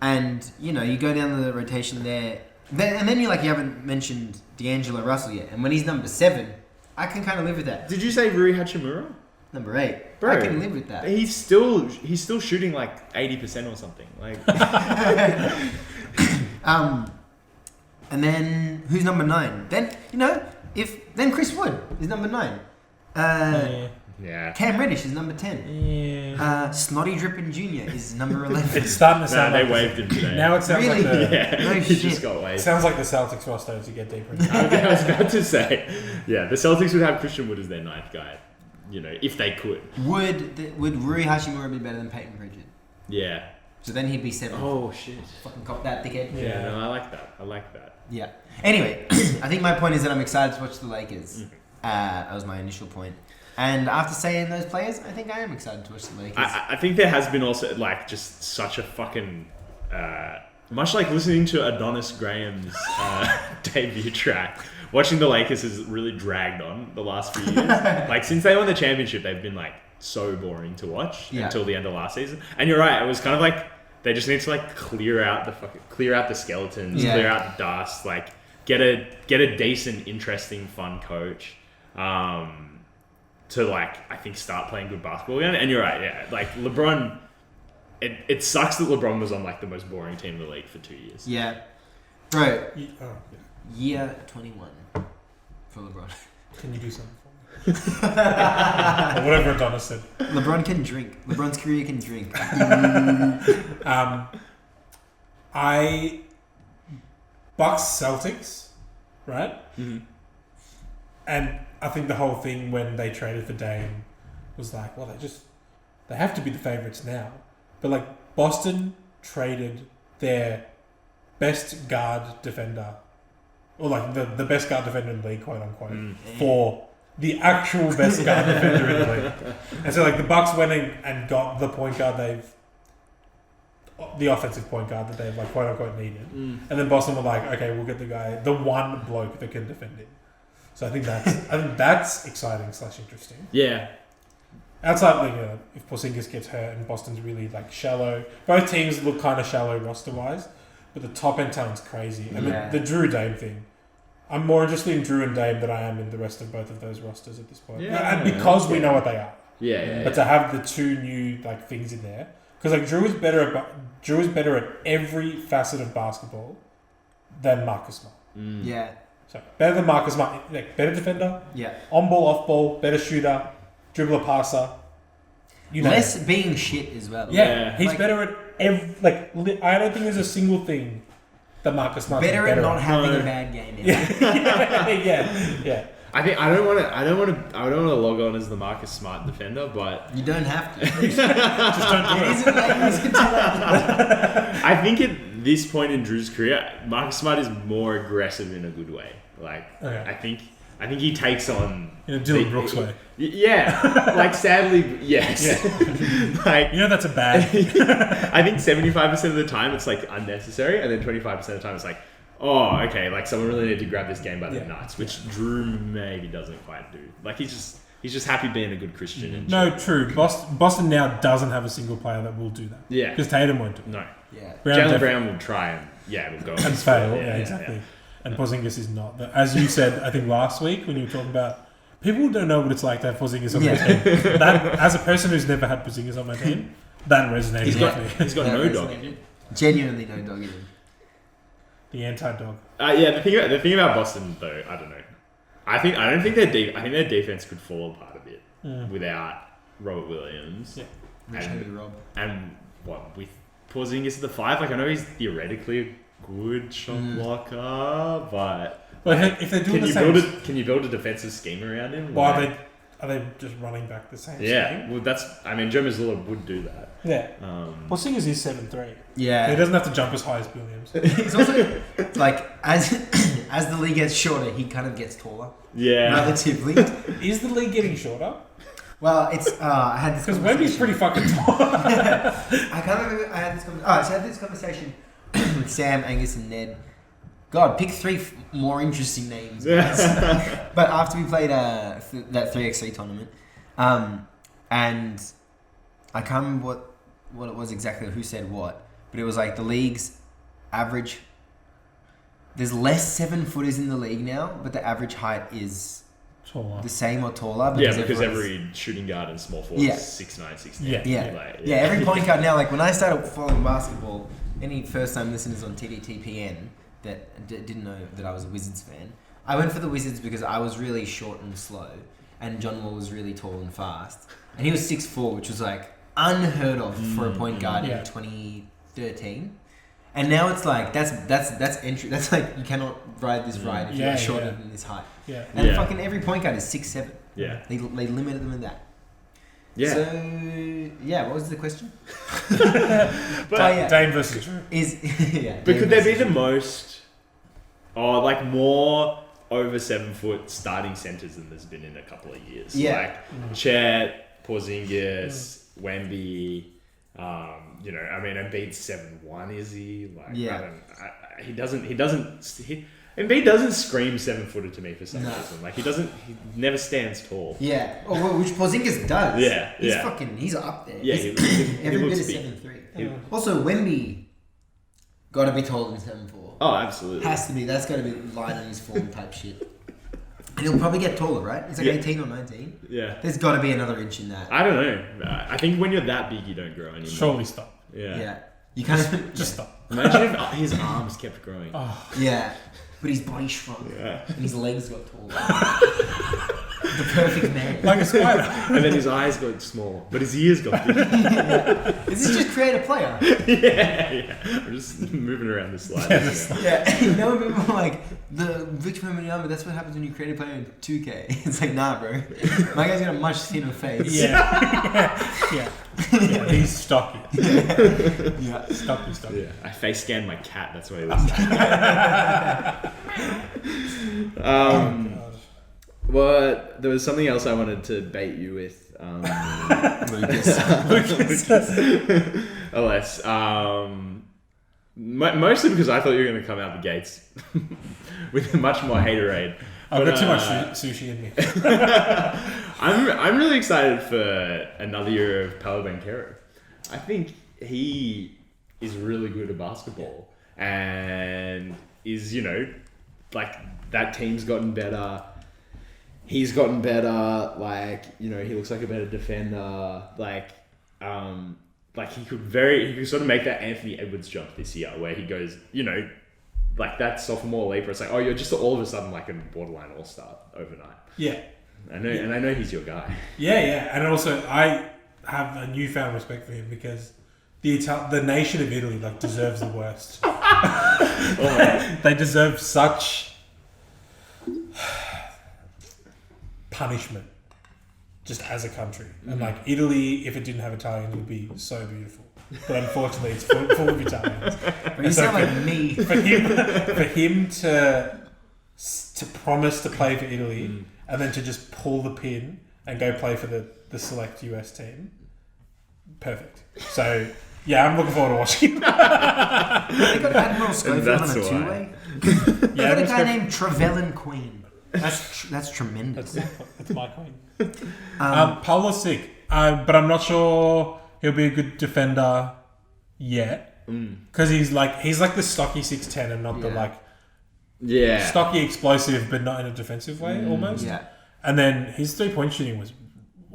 And, you know, you go down the rotation there. And then you haven't mentioned D'Angelo Russell yet. And when he's number 7, I can kind of live with that. Did you say Rui Hachimura? Number 8. Bro, I can live with that. He's still shooting like 80% or something. Like, and then who's number 9? Then then Chris Wood is number 9. yeah. Cam Reddish is number 10. Yeah. Snotty Drippin Jr. is number 11. It's starting to sound Nah, they like waved him today. Now it sounds Really? like the Yeah, No he shit. just got it waved. sounds like the Celtics roster as you get deeper into it. I was about to say, yeah, the Celtics would have Christian Wood as their 9th guy, you know, if they could. Would Rui Hachimura be better than Peyton Pritchard? Yeah. So then he'd be 7. Oh shit. Fucking cop that, dickhead. Yeah, no, I like that. Yeah. Anyway, I think my point is that I'm excited to watch the Lakers. That was my initial point. And after saying those players, I think I am excited to watch the Lakers. I think there has been also like just such a fucking much like listening to Adonis Graham's debut track. Watching the Lakers has really dragged on the last few years. Like since they won the championship, they've been like so boring to watch until the end of last season. And you're right, it was kind of like they just need to like clear out the skeletons, clear out the dust, like get a decent, interesting, fun coach. To like, I think start playing good basketball again. And you're right, yeah. Like LeBron, it sucks that LeBron was on like the most boring team in the league for 2 years. Yeah. Bro, Yeah. year 21 for LeBron. Can you do something for me? Or whatever Adonis said. LeBron can drink. LeBron's career can drink. Bucks Celtics, right? Mm-hmm. And I think the whole thing when they traded for Dame was like, well, they have to be the favorites now. But like Boston traded their best guard defender, or like the best guard defender in the league, quote unquote, for the actual best guard defender in the league. And so like the Bucks went in and got the point guard the offensive point guard that they've like quote unquote needed. And then Boston were like, okay, we'll get the one bloke that can defend it. So I think that's exciting / interesting. Yeah. Outside, like, if Porzingis gets hurt and Boston's really like shallow, both teams look kind of shallow roster wise, but the top end talent's crazy. And the Jrue Dame thing, I'm more interested in Jrue and Dame than I am in the rest of both of those rosters at this point. Yeah. And because we know what they are. Yeah. But to have the 2 new like things in there, because like Jrue is better at every facet of basketball than Marcus Smart. Yeah. So better than Marcus Smart, like better defender, Yeah. on ball, off ball, better shooter, dribbler, passer. You know, Less being shit as well. yeah, he's Like, better at every. I don't think there's a single thing that Marcus Smart better at not having No. a bad game. yeah. I think I don't want to log on as the Marcus Smart defender, but You don't have to. Just don't do It it. isn't late. Isn't too late. I think at this point in Drew's career, Marcus Smart is more aggressive in a good way. Like Okay. I think he takes on In a Dylan Brooks way. Yeah, like sadly, yes. Like You know that's a bad. I think 75% of the time it's like unnecessary, and then 25% of the time it's like, oh, okay, like someone really needed to grab this game by the nuts, which Drew maybe doesn't quite do. Like he's just happy being a good Christian. And No, true. Boston now doesn't have a single player that will do that. Yeah. Because Tatum won't do it. No. Yeah. Jalen Brown will try and it'll go And fail. Yeah, exactly. And Porzingis is not. But as you said, I think last week when you were talking about people don't know what it's like to have Porzingis on their team. That, as a person who's never had Porzingis on my team, that resonated with me. He's got no dog in him. Genuinely no dog in him. The anti-dog. Yeah, the thing about Boston though, I don't know. I don't think their defense could fall apart a bit without Robert Williams. Yeah. Rich Heavy Rob. And what with Porzingis at the 5, like I know he's theoretically a good shot blocker, but But if they're doing the same, can you build a defensive scheme around him? why are they just running back the same? Yeah, scheme? well Jonas Lillard would do that. Yeah. Porzingis is 7'3". Yeah. He doesn't have to jump as high as Williams. He's also like as the league gets shorter, he kind of gets taller. Yeah, Relatively. Is the league getting shorter? Well, it's I had this Because conversation. Wemby's pretty fucking tall. I can't remember. I had this conversation. So I had this conversation with Sam, Angus, and Ned God, pick three more interesting names. Guys. But after we played that 3x3 tournament, and I can't remember what it was exactly, who said what, but it was like the league's average. There's less 7-footers in the league now, but the average height is taller. the same or taller. Because every shooting guard and small forward is 6'9", 6'10". Yeah. Every point guard now. Like when I started following basketball, any first-time listeners on TDTPN that didn't know that I was a Wizards fan, I went for the Wizards because I was really short and slow, and John Wall was really tall and fast, and he was 6'4", which was like unheard of for a point guard in 2013. And now it's like that's entry. That's like you cannot ride this ride if you're shorter than this height. Yeah. And fucking every point guard is 6'7". Yeah. They limited them in that. Yeah. So what was the question? But Dame versus Jrue. But could there be the most, more over 7 foot starting centers than there's been in a couple of years? Yeah. Like Chet, Porzingis, Wemby. Embiid's 7'1", is he? Embiid doesn't scream 7-footer to me for some reason. Like he never stands tall. Yeah. Which Porzingis does. Yeah. He's up there. Yeah, every bit looks is big. 7'3". Also, Wemby got to be taller than 7'4". Oh, absolutely. Has to be. That's got to be line on his form type shit. And he'll probably get taller, right? He's like 18 or 19. Yeah. There's got to be another inch in that. I don't know. I think when you're that big, you don't grow anymore. Surely stop. Yeah. You can't Just stop. Imagine if his arms kept growing. Yeah. But his body shrunk. Yeah. And his legs got taller. The perfect man. Like a spider. And then his eyes got smaller, but his ears got bigger. Is this just create a player? Yeah. I'm just moving around the slide. Yeah. You know, remember like the Richmond Wembanyama, that's what happens when you create a player in 2K. It's like, nah, bro. My guy's got a much thinner face. Yeah. He's stocky. Yeah. Stocky. Yeah. I face scanned my cat. That's what he looks like. But there was something else I wanted to bait you with. Lucas. Aless. Mostly because I thought you were going to come out the gates with much more haterade. I've got too much sushi in me. I'm really excited for another year of Paolo Banchero. I think he is really good at basketball and is, that team's gotten better. He's gotten better. He looks like a better defender. He could sort of make that Anthony Edwards jump this year where he goes, that sophomore leap where it's like, oh, you're just all of a sudden like a borderline all-star overnight. Yeah. I know he's your guy. Yeah. And also I have a newfound respect for him because the nation of Italy deserves the worst. They deserve such punishment just as a country. And Italy, if it didn't have Italians, would be so beautiful. But unfortunately, it's full of Italians. But you sound like me. For him to promise to play for Italy and then to just pull the pin and go play for the select US team, perfect. So yeah, I'm looking forward to watching. They got Admiral Schofield on a two-way. They got a guy named Trevelyan Queen. That's tremendous. That's my queen. Paolo's sick, but I'm not sure he'll be a good defender yet because he's like the stocky 6'10" and not the stocky explosive, but not in a defensive way almost. Yeah. And then his 3-point shooting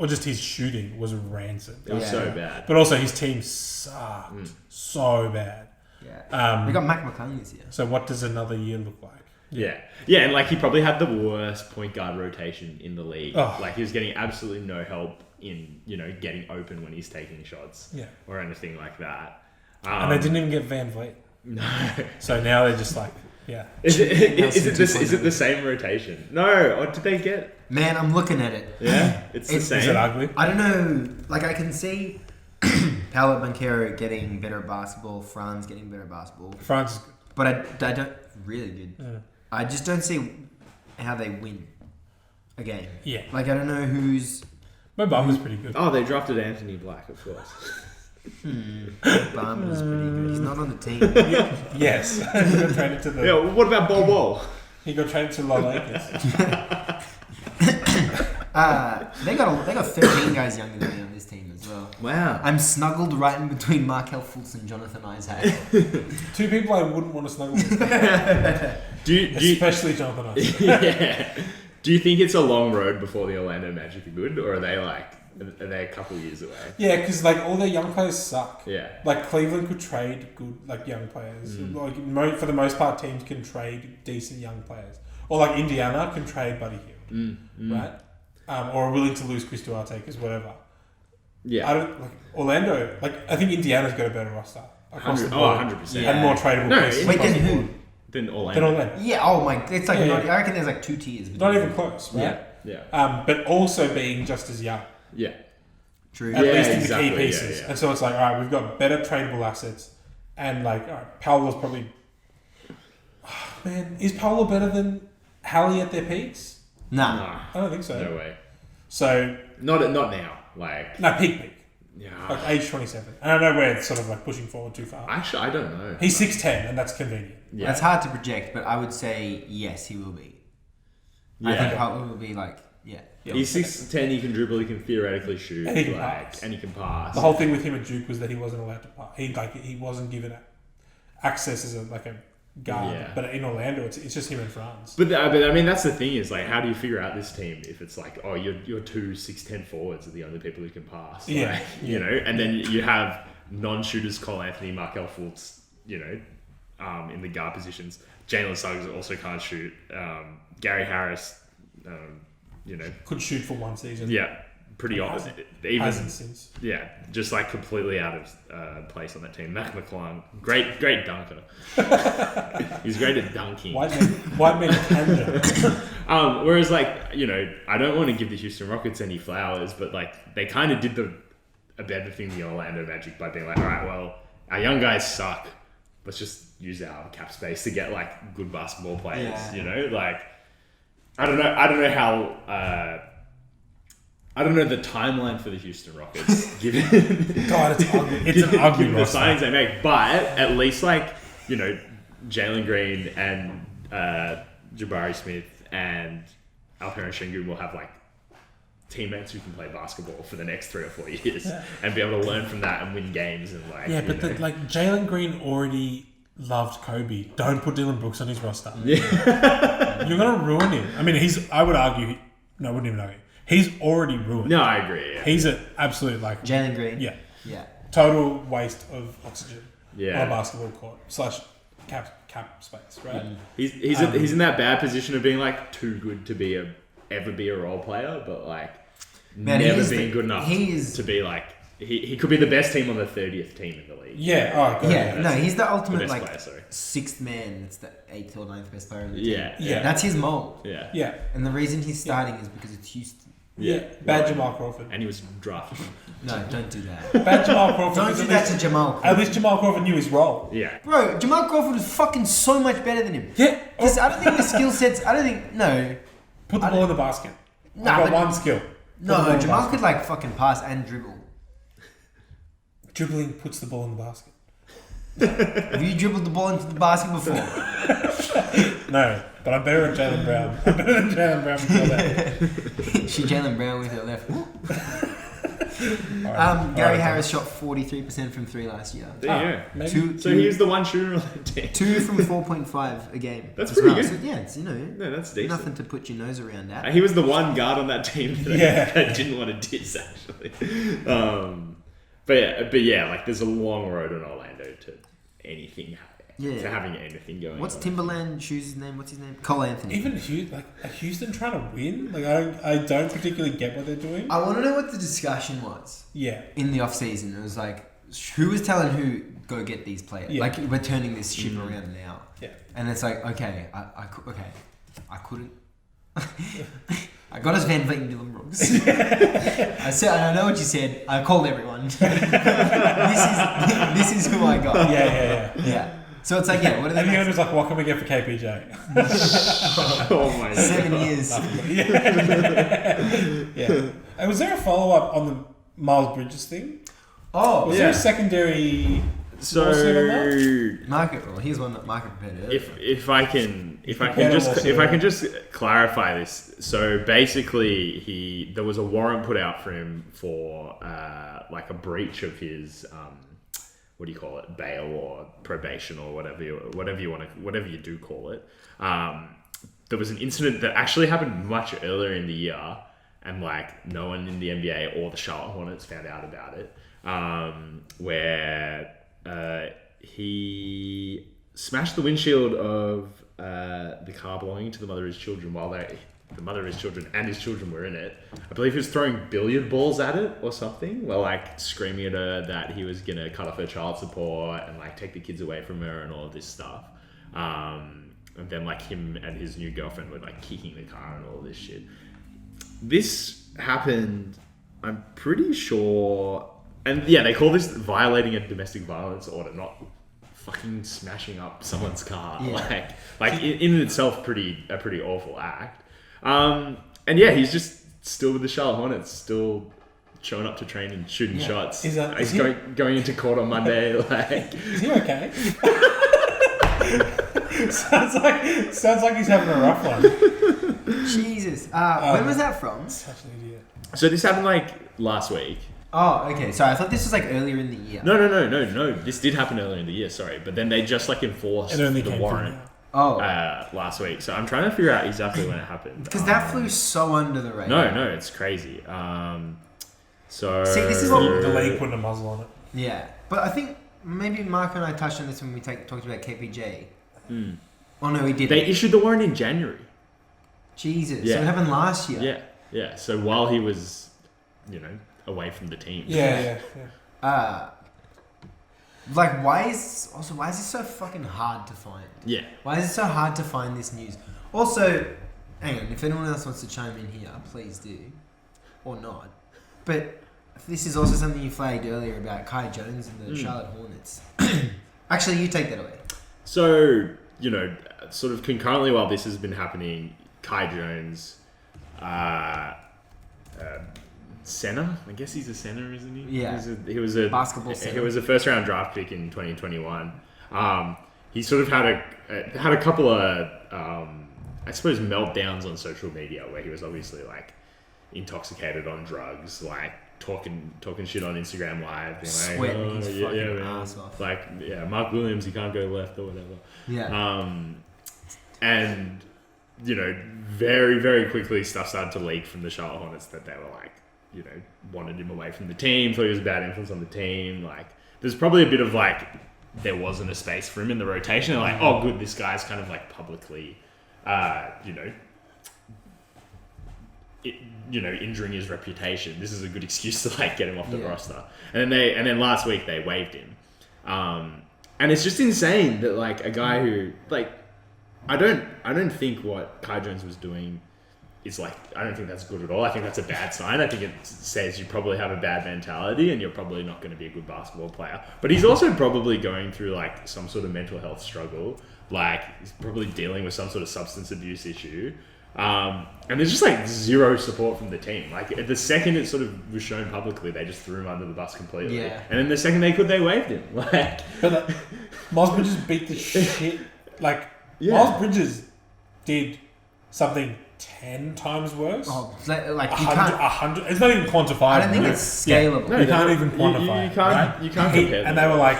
just his shooting was rancid. It was so bad. But also his team sucked so bad. Yeah. We got Mac McClung this year. So what does another year look like? Yeah, and he probably had the worst point guard rotation in the league. He was getting absolutely no help in getting open when he's taking shots, or anything like that. And they didn't even get Van Vliet. No. So now they're just Is it the same rotation? No, or did they get? Man, I'm looking at it. Yeah, it's the same. Is it ugly? I don't know. I can see Paolo Banchero getting better at basketball. Franz getting better at basketball. France is good. But I don't really good. Yeah. I just don't see how they win a game. Yeah. I don't know who's... My bum was pretty good. Oh, they drafted Anthony Black, of course. Barman's pretty good. He's not on the team. Yes. He got traded to the. Yeah, what about Bol Bol? He got traded to the Lakers. They got 13 guys younger than me on this team as well. Wow. I'm snuggled right in between Markel Fultz and Jonathan Isaac. Two people I wouldn't want to snuggle with. Especially Jonathan Isaac. Yeah. Do you think it's a long road before the Orlando Magic are good, or are they a couple years away? Yeah, because like all their young players suck. Yeah. Like Cleveland could trade good like young players. Like for the most part, teams can trade decent young players. Or like Indiana can trade Buddy Hield, right? Or are willing to lose Chris Duarte because whatever. Yeah. I don't like Orlando. Like I think Indiana's got a better roster. 100%. And more tradable pieces. Wait, then who? Then Orlando. Yeah. Oh my. It's like Yeah. I reckon there's like 2 tiers. Not even close, right? Yeah. But also being just as young. Yeah. True. At Yeah, least in exactly, the key pieces. yeah. And so it's like, all right, we've got better tradable assets. And like, all right, Paolo's probably... Oh, man, is Paolo better than Hallie at their peaks? Nah. Nah. I don't think so. No way. So... Not now. Like. No, peak. Yeah. Like age 27. And I know we're sort of like pushing forward too far. Actually, I don't know. He's 6'10", and that's convenient. Yeah. That's hard to project, but I would say yes, he will be. I think Paolo will be like, yeah. He's 6'10", he can dribble, he can theoretically shoot, And he can pass. and he can pass. The whole thing with him at Duke was that he wasn't allowed to pass. He wasn't given access as a guard. Yeah. But in Orlando, it's just him and Franz. But I mean, that's the thing is like, how do you figure out this team if it's like, oh, your 2 6'10" forwards are the only people who can pass? Like, Yeah. You know, and then you have non-shooters, Cole Anthony, Markel Fultz, you know, in the guard positions. Jalen Suggs also can't shoot. Gary Harris, you know, Could shoot for one season. yeah, pretty honest. Even Hasn't since. yeah, just like completely out of place on that team. Mac McClung, great dunker. He's great at dunking. White man Canada. Whereas, like, you know, I don't want to give the Houston Rockets any flowers, but like they kind of did a better thing than the Orlando Magic by being like, all right, well, our young guys suck. Let's just use our cap space to get like good basketball players. Yeah. You know, like I don't know how. I don't know the timeline for the Houston Rockets, given God, it's ugly. It's an ugly given the roster. signings they make. But at least, like, you know, Jalen Green and Jabari Smith and Alperen Sengun will have like teammates who can play basketball for the next 3 or 4 years and be able to learn from that and win games and like. Yeah, but like Jalen Green already loved Kobe. Don't put Dylan Brooks on his roster. Yeah. You're gonna ruin him. I mean, I would argue. No, I wouldn't even argue. He's already ruined. No, I agree. Yeah. He's an absolute like Jalen Green. yeah, Yeah. total waste of oxygen Yeah. on a basketball court / cap space, right? He's in that bad position of being like too good to ever be a role player, but like Man, never being good enough he is- to be like he could be the best team on the 30th team in the league. Yeah. Oh, God. Yeah, no, he's the The ultimate best like player, sorry. 6th man. It's the 8th or 9th best player in the team. Yeah. Yeah. That's his mold. Yeah. Yeah. And the reason he's starting is because it's Houston. Yeah. Bad Jamal Crawford. And he was drafted. No, don't do that. Bad Jamal Crawford. Don't because do at that least- to Jamal At Crawford. least Jamal Crawford knew his role. Yeah. Bro, Jamal Crawford is fucking so much better than him. Yeah. Because I don't think the skill sets. I don't think. No. Put the ball in the basket. Nah, I've got but- one skill. Put the ball in No, the Jamal basket. could like fucking pass and dribble. Dribbling puts the ball in the basket. Have you dribbled the ball into the basket before? No, but I'm better than Jalen Brown. I'm better than Jalen Brown before that. She Jalen Brown with her left. All right. Gary All right. Harris shot 43% from 3 last year. There you go. Maybe. So he was the one shooter on that team. 2 from 4.5 a game. That's as pretty well. good. So, yeah, it's No, that's decent. nothing to put your nose around at. He was the one guard on that team that, Yeah. that didn't want to diss actually. But yeah, like there's a long road in Orlando to anything, to having anything going. What's on. Timberland shoes' name? What's his name? Cole Anthony. Even Houston trying to win? Like I don't particularly get what they're doing. I want to know what the discussion was Yeah. in the off season. It was like, who was telling who go get these players? Yeah. Like we're turning this ship around now. Yeah. And it's like, okay, I couldn't. I got us Van Vliet and Dylan Brooks. I said, I know what you said. I called everyone. this is who I got. Yeah. So it's like, yeah, what are And the they? owner's like, what can we get for KPJ? Oh my god. 7 years. Yeah. And was there a follow up on the Miles Bridges thing? Oh, Was there a secondary lawsuit on that? market rule. Here's one that Market prepared earlier. If I can just clarify this. So basically, there was a warrant put out for him for like a breach of his what do you call it, bail or probation or whatever you do call it. There was an incident that actually happened much earlier in the year, and like no one in the NBA or the Charlotte Hornets found out about it. Where he smashed the windshield of the car belonging to the mother of his children while the mother of his children and his children were in it. I believe he was throwing billiard balls at it or something, while like screaming at her that he was gonna cut off her child support and like take the kids away from her and all of this stuff. And then like him and his new girlfriend were like kicking the car and all this shit. This happened, I'm pretty sure, and yeah, they call this violating a domestic violence order, not fucking smashing up someone's car. Yeah. Like in itself, a pretty awful act. And yeah, he's just still with the Charlotte Hornets, still showing up to train and shooting shots. He's going into court on Monday. Like, Is he okay? sounds like he's having a rough one. Jesus. When was that from? Such an idiot. so this happened like last week. Oh, okay. Sorry, I thought this was like earlier in the year. No. This did happen earlier in the year. Sorry, but then they just like enforced It only the came warrant. through now. Oh. Last week. So I'm trying to figure out exactly when it happened. Because that flew so under the radar. No, it's crazy. So See, this is what The league putting a muzzle on it. Yeah. But I think maybe Mark and I touched on this when we talked about KPJ. Oh, no, we didn't. they issued the warrant in January. Jesus. Yeah. So it happened last year. Yeah. So while he was, away from the team. Yeah. Like, why is this so fucking hard to find? Yeah. Why is it so hard to find this news? Also, hang on, if anyone else wants to chime in here, please do. Or not. But this is also something you flagged earlier about Kai Jones and the Charlotte Hornets. Actually, you take that away. So, sort of concurrently while this has been happening, Kai Jones, center. I guess he's a center, isn't he? Yeah. He was a basketball center. He was a first round draft pick in 2021. He sort of had a couple of I suppose meltdowns on social media where he was obviously like intoxicated on drugs, like talking shit on Instagram Live, being Sweating like, his fucking ass off. Like, Mark Williams, he can't go left or whatever. Yeah. And very, very quickly stuff started to leak from the Charlotte Hornets that they were like, wanted him away from the team, thought he was a bad influence on the team. Like, there's probably a bit of like, there wasn't a space for him in the rotation. They're like, oh, good, this guy's kind of like publicly, injuring his reputation. This is a good excuse to like get him off the roster. And then last week they waived him. And it's just insane that like a guy who like, I don't think what Kai Jones was doing is like, I don't think that's good at all. I think that's a bad sign. I think it says you probably have a bad mentality and you're probably not going to be a good basketball player. But he's also probably going through like some sort of mental health struggle. Like he's probably dealing with some sort of substance abuse issue. And there's just like zero support from the team. Like the second it sort of was shown publicly, they just threw him under the bus completely. Yeah. And then the second they could, they waived him. Like, But Miles Bridges beat the shit. Like, Yeah. Miles Bridges did something 10 times worse. Oh, like you 100, can't. 100. It's not even quantifiable. I don't think it's scalable. Yeah, you can't even quantify you it, can't- right? you can't compare And them. they were like,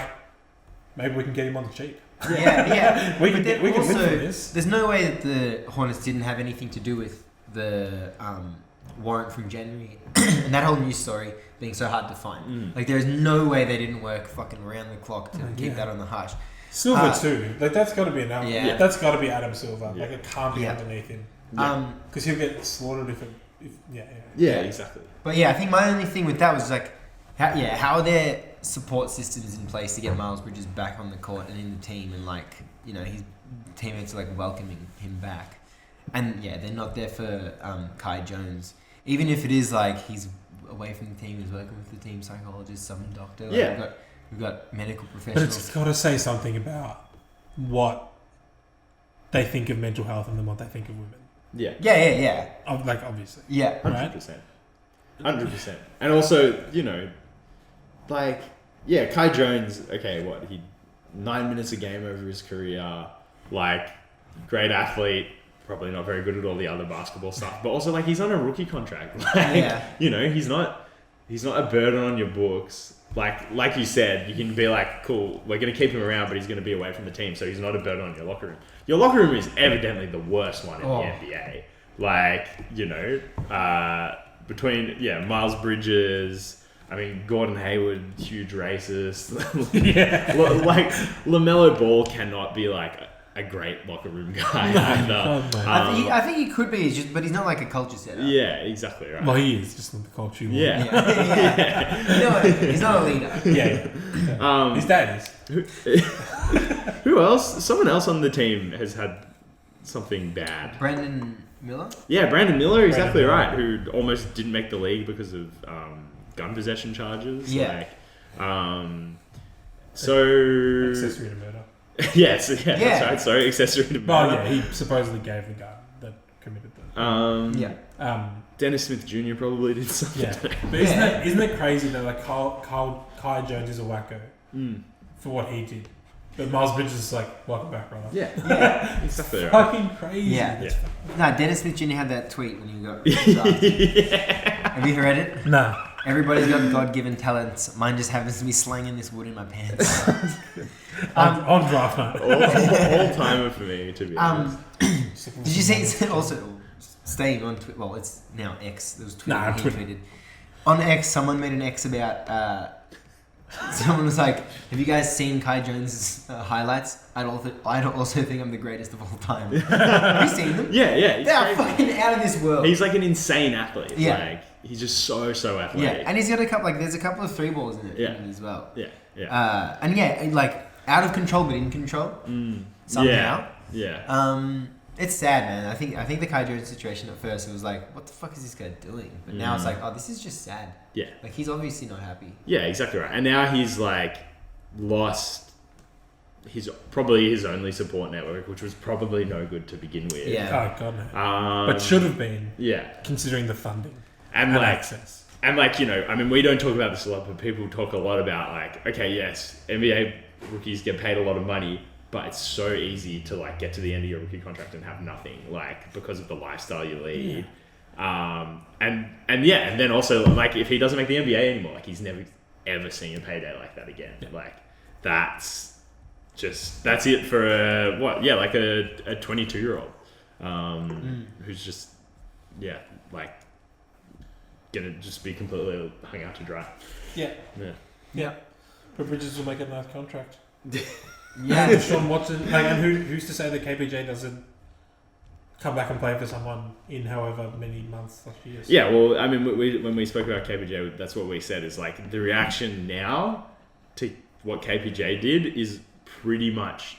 maybe we can get him on the cheap. Yeah. We But can then win also, for this. there's no way that the Hornets didn't have anything to do with the warrant from January and that whole news story being so hard to find. Like, there's no way they didn't work fucking around the clock to keep that on the hush. Silver too. Like that's got to be an Adam. Yeah. That's got to be Adam Silver. Like it can't be Yeah. underneath him Because he'll get slaughtered if yeah, exactly. But yeah, I think my only thing with that was like, how are there support systems in place to get Miles Bridges back on the court and in the team, and like, his teammates are like welcoming him back, and they're not there for Kai Jones, even if it is like he's away from the team, he's working with the team psychologist, some doctor. Like, we've got medical But professionals. it's got to say something about what they think of mental health and then what they think of women. Yeah. Yeah. Like obviously. Yeah. 100%. 100%. And also, like, yeah, Kai Jones. Okay, what he 9 minutes a game over his career. Like, great athlete. Probably not very good at all the other basketball stuff, but also like he's on a rookie contract. Like, you know, he's not a burden on your books. Like you said, you can be like, cool, we're going to keep him around, but he's going to be away from the team, so he's not a burden on your locker room. Your locker room is evidently the worst one in the NBA. Like, you know, between Miles Bridges. I mean, Gordon Hayward, huge racist. Like LaMelo Ball cannot be like a great locker room guy either. I think he could be, but he's not like a culture setter. Yeah, exactly right. Well, he is just not the culture. Yeah. He's not a leader. Yeah. His dad is. Who else? Someone else on the team has had something bad. Brandon Miller? Yeah, Brandon Miller, exactly right. Who almost didn't make the league because of gun possession charges. Yeah. Accessory to murder. Yes, that's right. Sorry, accessory to murder. Oh yeah, he supposedly gave the gun that committed the. Dennis Smith Jr. probably did something. Yeah, but isn't it crazy that like Kai Jones is a wacko for what he did, but Miles Bridges is like, welcome back, brother. Yeah, exactly right. Fucking crazy. Yeah. No, Dennis Smith Jr. had that tweet when you got drafted. Have you read it? No. Everybody's got God-given talents. Mine just happens to be slinging this wood in my pants. On draft night. All timer for me, to be honest. Did you see also staying on Twitter? Well, it's now X. There was Twitter. He tweeted on X. Someone made an X about. Someone was like, "Have you guys seen Kai Jones' highlights? I'd also think I'm the greatest of all time." Have you seen them? Yeah. They're fucking out of this world. He's like an insane athlete. Yeah. Like, he's just so athletic. Yeah, and he's got a couple. Like, there's a couple of 3 balls in it as well. Yeah. And like out of control, but in control somehow. Yeah. It's sad, man. I think the Kai Jones situation at first, it was like, what the fuck is this guy doing? But now it's like, oh, this is just sad. Yeah. Like, he's obviously not happy. Yeah, exactly right. And now he's like lost probably his only support network, which was probably no good to begin with. Yeah. Oh god, no. But should have been. Yeah. Considering the funding and like access. And like, you know, I mean, we don't talk about this a lot, but people talk a lot about like, okay, yes, NBA rookies get paid a lot of money, but it's so easy to like get to the end of your rookie contract and have nothing, like, because of the lifestyle you lead. And then also like, if he doesning make the NBA anymore, like, he's never ever seen a payday like that again. Yeah. Like, that's it for a 22-year-old who's just like gonna just be completely hung out to dry. Yeah. But Bridges will make a nice contract. Yeah. Sean Watson, like, and who's to say that KPJ doesn't come back and play for someone in however many months or years? Yeah, well, I mean, when we spoke about KPJ, that's what we said, is like the reaction now to what KPJ did is pretty much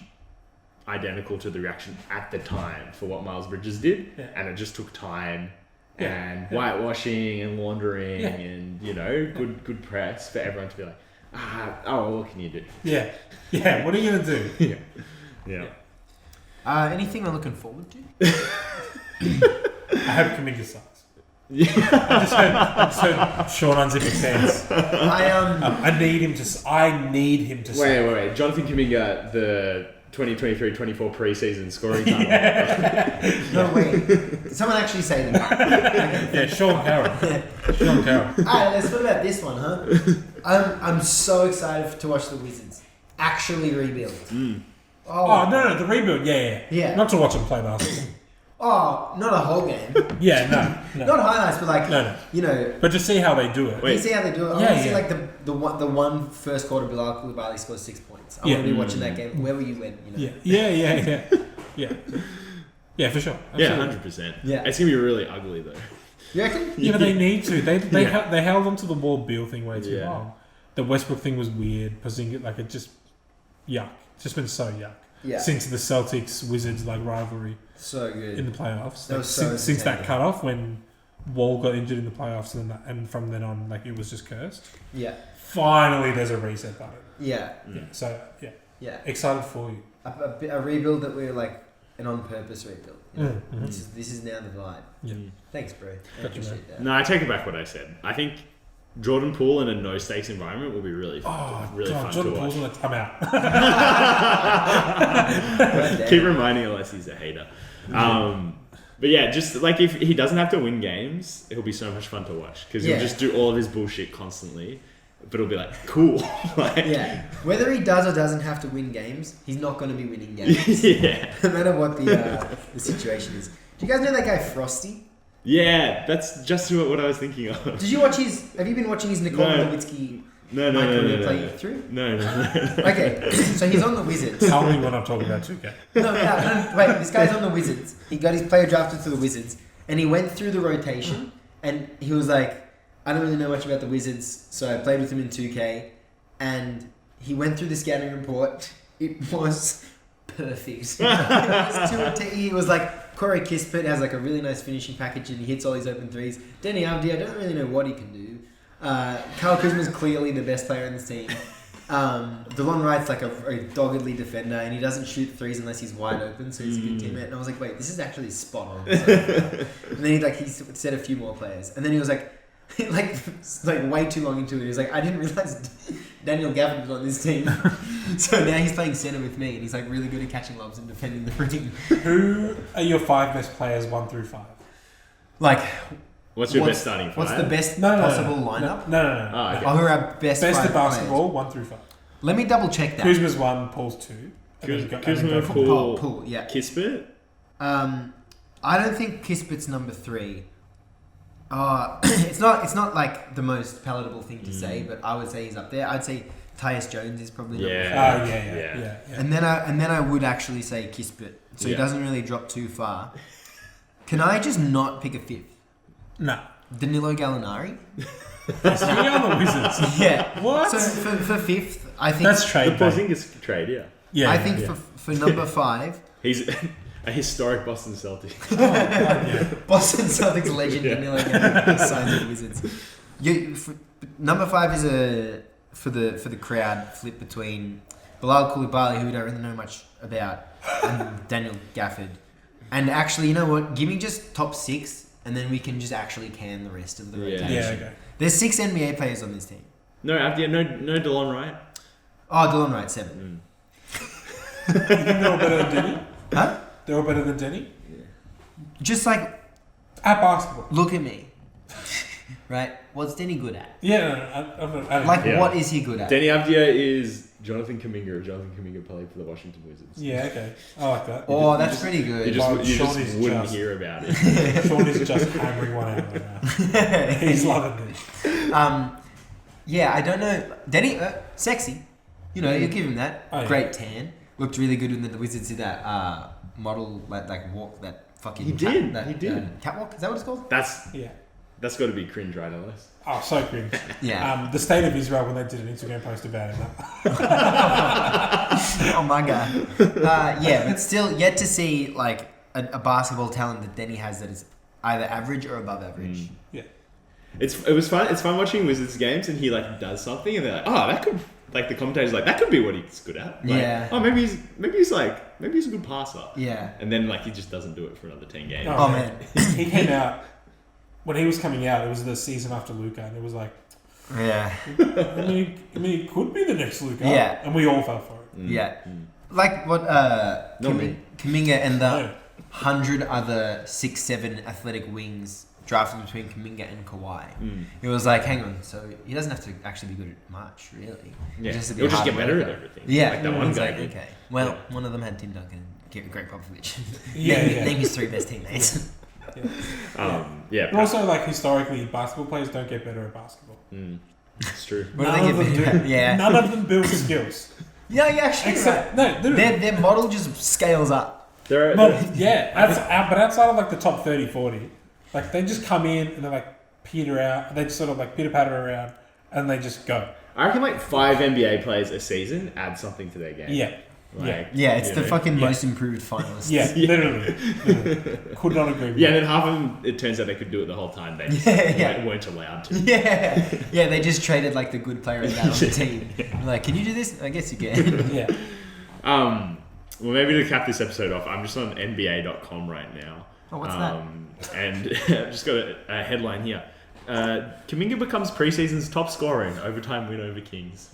identical to the reaction at the time for what Miles Bridges did, and it just took time and whitewashing and laundering and, you know, good press for everyone to be like, what can you do? Yeah, what are you gonna do? Yeah. Anything I'm looking forward to? I hope Kuminga sucks. Yeah. I just heard Sean unzip his pants. I need him to suck. Wait. Jonathan Kuminga, the 2023-24 preseason scoring title. No, wait. Did someone actually say that? Yeah, Sean Carroll. Alright, let's talk about this one, huh? I'm so excited to watch the Wizards actually rebuild. Oh, no, the rebuild, yeah. Not to watch them play basketball. Oh, not a whole game. Yeah, no. Not highlights, but like, no. You know. But to see how they do it. You see how they do it. I want to see like the one first quarter Bilal Koulibaly scores 6 points. I want to be watching that game wherever you went. You know. Yeah, for sure. Absolutely. Yeah, 100%. Yeah, it's gonna be really ugly though. You reckon? Yeah, but they need to. They held them to the Wall Beal thing way too long. The Westbrook thing was weird. Like, it just yuck. It's just been so yuck. Yeah. Since the Celtics Wizards like rivalry. So good in the playoffs. That was since that cutoff when Wall got injured in the playoffs and from then on, like, it was just cursed. Yeah. Finally, there's a reset button. Yeah. So yeah. Excited for you. A rebuild that we're like an on purpose rebuild. You know? This is now the vibe. Yeah. Thanks, bro. I appreciate that. No, I take it back what I said. I think Jordan Poole in a no stakes environment will be really fun. Fun Jordan to Poole's watch. gonna come out. Keep reminding Alessio he's a hater. But yeah, just like if he doesn't have to win games, it'll be so much fun to watch because he'll just do all of his bullshit constantly. But it'll be like cool. Like, Yeah. Whether he does or doesn't have to win games, he's not going to be winning games. yeah. No matter what the situation is. Do you guys know that guy Frosty? Yeah, that's just what I was thinking of. Did you watch his? Have you been watching his Nikola No. Nowitzki No. playthrough? No. Okay, so he's on the Wizards. Tell me what I'm talking about, 2K. No, wait, this guy's on the Wizards. He got his player drafted to the Wizards, and he went through the rotation, and he was like, I don't really know much about the Wizards, so I played with him in 2K, and he went through the scouting report. It was perfect. It was to a T. He was like, Corey Kispert has like a really nice finishing package, and he hits all his open threes. Denny Avdia, I don't really know what he can do. Kyle Kuzma's clearly the best player in this team. DeLon Wright's like a doggedly defender, and he doesn't shoot threes unless he's wide open, so he's a good teammate. And I was like, wait, this is actually spot on. So, and then he said a few more players, and then he was like way too long into it. He was like, I didn't realize Daniel Gavin was on this team. So now he's playing center with me, and he's like really good at catching lobs and defending the ring. Who are your 5 best players 1 through 5? Like, What's your best starting five? what's the best No. possible lineup? No. Oh, okay. Oh, who are our best Best five of basketball, players? 1 through 5. Let me double check that. Kuzma's 1, Paul's 2. And then you go- and then Kuzma, go from- Poole, Poole, yeah. Kispert? I don't think Kispert's number 3. It's not like the most palatable thing to say, but I would say he's up there. I'd say Tyus Jones is probably number 3. Yeah. And then I would actually say Kispert, so he doesn't really drop too far. Can I just not pick a 5th? No. Danilo Gallinari? Is he on the Wizards? Yeah. What? So for 5th, I think That's The trade bait. Porzingis trade, yeah. Yeah. I think yeah. for number 5, He's a historic Boston Celtic. Boston Celtics legend Yeah. Danilo Gallinari signs with the Wizards. Number 5 is for the crowd flip between Bilal Coulibaly, who we don't really know much about, and Daniel Gafford. And actually, you know what? Give me just top 6, and then we can just actually can the rest of the rotation. Yeah, okay. There's 6 NBA players on this team. No DeLon Wright. Oh, DeLon Wright, 7. You think they're all better than Denny? Huh? They're all better than Denny? Just like, At basketball. look at me. Right? What's Denny good at? Yeah, I don't Like, Yeah. what is he good at? Danny Avdia is Jonathan Kuminga. Jonathan Kuminga played for the Washington Wizards. Yeah, okay. I like that. Oh, that's pretty good. You just Sean is wouldn't just- hear about it. Sean is just hammering one out right now. He's loving this. Yeah, I don't know. Denny, sexy. You know, you give him that. Oh, yeah. Great tan. Looked really good when the Wizards did that model, like walk, that fucking He did. that, He did. catwalk, is that what it's called? That's Yeah. got to be cringe, right, Alice? Oh, so cringe. Yeah. The state of Israel when they did an Instagram post about him. Oh my god. Yeah, but still yet to see like a basketball talent that Denny has that is either average or above average. Yeah. It was fun. It's fun watching Wizards games and he like does something and they're like, oh, that could, like the commentators are like, that could be what he's good at. Like, Yeah. Oh, maybe he's a good passer. Yeah. And then like he just doesn't do it for another 10 games. Oh man. He came out, when he was coming out, it was the season after Luka, and it was like, Yeah. I mean, it could be the next Luka. Yeah. And we all fell for it. Yeah. Like what me. Kaminga and the No. 100 other 6'7" athletic wings drafted between Kaminga and Kawhi. It was like, hang on, so he doesn't have to actually be good at much, really. Yeah. He has to be He'll a just hard get better worker. at everything. Yeah. Like that one It's guy. like, did. okay. Well, one of them had Tim Duncan and Greg Popovich. Yeah, Name his 3 best teammates. Yeah. But also, like, historically, basketball players don't get better at basketball. It's true. What None do of they them get better do. at? Yeah. None of them build skills. Yeah, yeah, actually. Except, no, literally. Their model just scales up. There Well, are, yeah, but outside of like the top 30, 40, like they just come in and they like peter out, they just sort of like pitter patter around and they just go. I reckon like 5 NBA players a season add something to their game. Yeah. Like, Yeah, it's you the know. fucking Yeah. most improved finalist. Yeah, literally. Could not agree with Yeah, you. and then half of them, it turns out they could do it the whole time. They just Yeah. weren't allowed to. Yeah, yeah, they just traded like the good player in that on the team. Like, can you do this? I guess you can. Yeah. Well, maybe to cap this episode off, I'm just on NBA.com right now. Oh, what's that? And I've just got a headline here. Kuminga becomes preseason's top scorer in overtime win over Kings.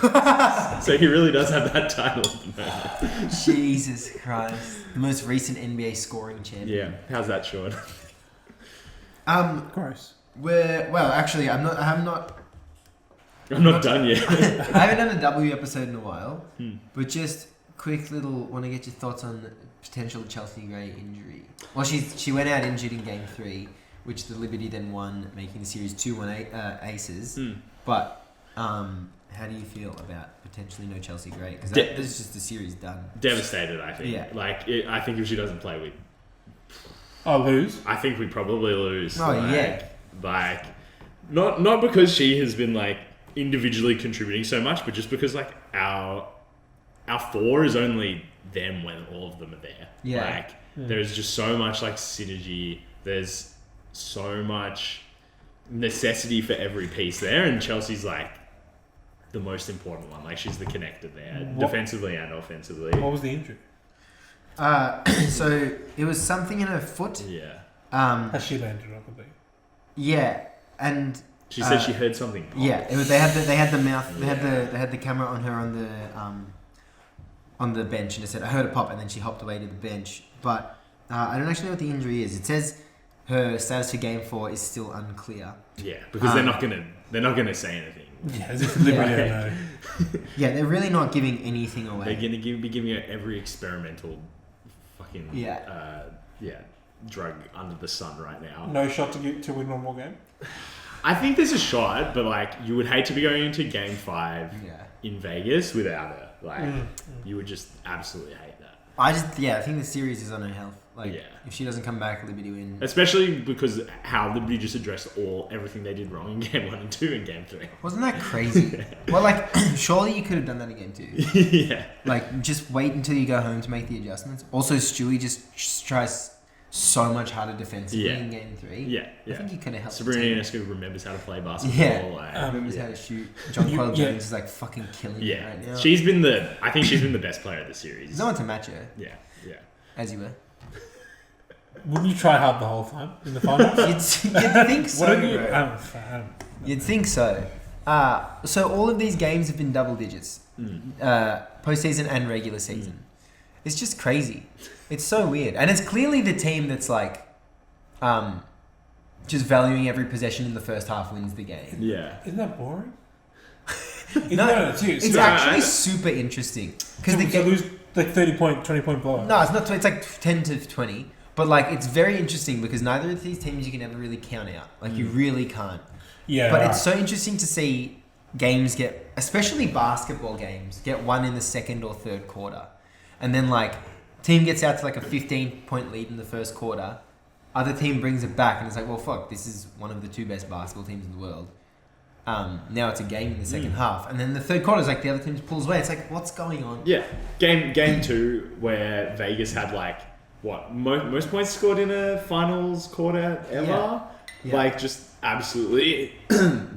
So he really does have that title at the moment. Jesus Christ. The most recent NBA scoring champion. Yeah, how's that, Sean? Gross. Actually, I'm not done yet. I haven't done a W episode in a while, but just quick little, want to get your thoughts on the potential Chelsea Gray injury. Well, she went out injured in Game 3, which the Liberty then won, making the series 2-1 aces. But how do you feel about potentially no Chelsea Gray? Because this is just the series done. Devastated, I think. Yeah. I think if she doesn't play, we Lose. I think we probably lose. Oh, yeah. Like, not because she has been like individually contributing so much, but just because like our four is only them when all of them are there. Yeah. Like there's just so much like synergy. There's so much necessity for every piece there, and Chelsea's like the most important one. Like she's the connector there, defensively and offensively. What was the injury? So it was something in her foot. Yeah. Has she landed on the thing? Yeah, and She said she heard something pop. yeah, they had the mouth. They had the camera on her on the bench, and it said, "I heard a pop," and then she hopped away to the bench. But I don't actually know what the injury is. It says her status for Game 4 is still unclear. Yeah, because they're not gonna say anything. Yeah, as if Liberty don't know. Yeah, they're really not giving anything away. They're gonna be giving her every experimental fucking drug under the sun right now. No shot to win one more game? I think there's a shot, but like you would hate to be going into Game 5 in Vegas without her. Like you would just absolutely hate that. I think the series is on her health. Like, Yeah. if she doesn't come back, Liberty win. Especially because how Liberty just addressed everything they did wrong in Game 1 and 2 and Game 3. Wasn't that crazy? Well, like, surely you could have done that in Game 2. Yeah. Like, just wait until you go home to make the adjustments. Also, Stewie just tries so much harder defensively in Game 3. Yeah. I think you could have helped. Sabrina the team. Ionescu remembers how to play basketball. Yeah. Like, Remembers how to shoot. John Quayle Jones is like fucking killing it right now. I think she's been the best player of the series. There's no one to match her, Yeah. as you were. Wouldn't you try hard the whole time in the finals? You'd think so, What are you? bro. I don't know. You'd think so. So all of these games have been double digits, postseason and regular season. It's just crazy. It's so weird, and it's clearly the team that's like, just valuing every possession in the first half wins the game. Yeah. Isn't that boring? It's actually super interesting because they lose like 30-point, 20-point blowout. No, it's not. It's like 10 to 20. But like, it's very interesting because neither of these teams you can ever really count out. Like, you really can't. Yeah. But it's so interesting to see games get, especially basketball games, get won in the second or third quarter, and then like, team gets out to like a 15-point lead in the first quarter. Other team brings it back, and it's like, well, fuck, this is one of the two best basketball teams in the world. Now it's a game in the second half, and then the third quarter is like the other team pulls away. It's like, what's going on? Yeah. Game 2 where Vegas had like most points scored in a finals quarter ever. Yeah. Like just absolutely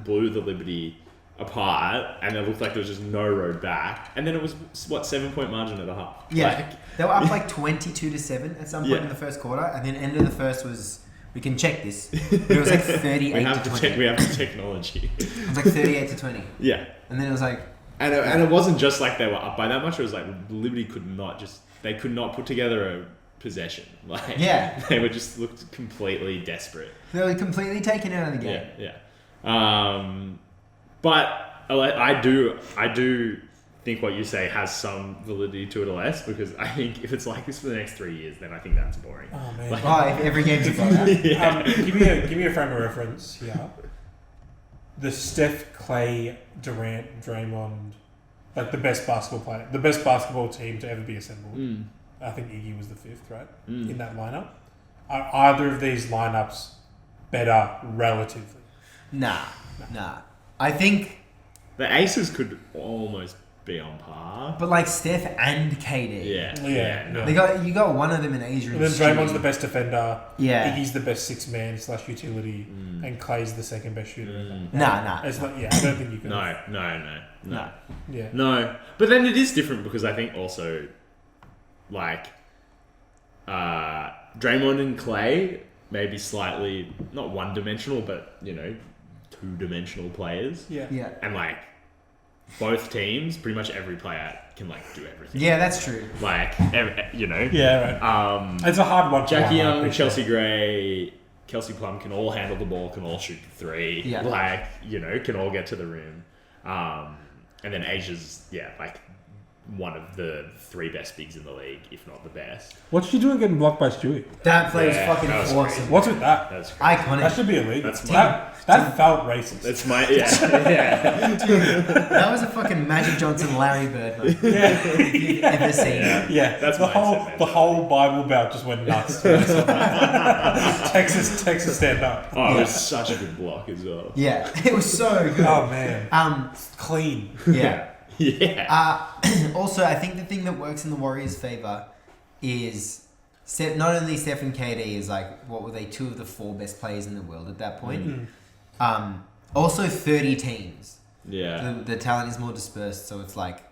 blew the Liberty apart, and it looked like there was just no road back. And then it was 7-point margin at the half. Yeah, they were up like 22-7 at some point in the first quarter, and then end of the first was, we can check this, but it was like 38 to 20. We have the technology. It was like 38 to 20. Yeah. And then it was like, And it wasn't just like they were up by that much. It was like Liberty could not put together a possession. Like they were just looked completely desperate. They were completely taken out of the game. Yeah. But I do think what you say has some validity to it or less, because I think if it's like this for the next 3 years, then I think that's boring. Oh man. If every game's a blowout. Give me a frame of reference here. The Steph, Clay, Durant, Draymond, like the best basketball team to ever be assembled. I think Iggy was the 5th, right? In that lineup. Are either of these lineups better relatively? Nah. I think, The Aces could almost be on par. but like Steph and KD. Yeah. No. You got one of them in Asia. And then Draymond's the best defender. Yeah. Iggy's the best 6-man / utility, and Clay's the second best shooter. Nah. It's not. Yeah, I don't think you can. No. Yeah. No. But then it is different because I think also, like, Draymond and Clay, maybe slightly not one-dimensional, but two-dimensional players. Yeah. Yeah. And like both teams, pretty much every player can like do everything. Yeah, that's true. Like Yeah, right. It's a hard one. Jackie Young, Chelsea Gray, Kelsey Plum can all handle the ball, can all shoot the three. Yeah. Like, can all get to the rim. And then Asia's, like one of the 3 best bigs in the league, if not the best. What's she doing getting blocked by Stewie? That play was Yeah, fucking that was awesome. crazy. What's with that? That's crazy. Iconic. That should be illegal. That's That felt racist. That's my yeah. That was a fucking Magic Johnson Larry Bird moment. If you've ever seen it. Yeah, That's the mindset, man. whole Bible Belt just went nuts. Texas stand up. Oh, it was such a good block as well. Yeah, it was so good. Oh man, clean. Yeah. Yeah. Also, I think the thing that works in the Warriors' favor is not only Steph and KD is like, what were they, 2 of the 4 best players in the world at that point. Also 30 teams. Yeah. The talent is more dispersed, so it's like,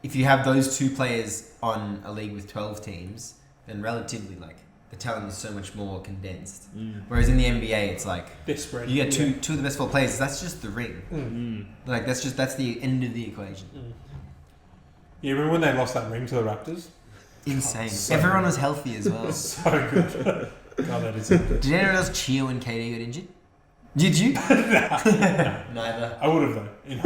if you have those 2 players on a league with 12 teams, then relatively like the talent is so much more condensed. Whereas in the NBA, it's like They're spread. you get two of the best 4 players. That's just the ring. Like that's the end of the equation. You remember when they lost that ring to the Raptors? Insane. So Everyone was healthy as well. So good. God, that is it. Did anyone else cheer when KD got injured? Did you? Neither. I would have though. In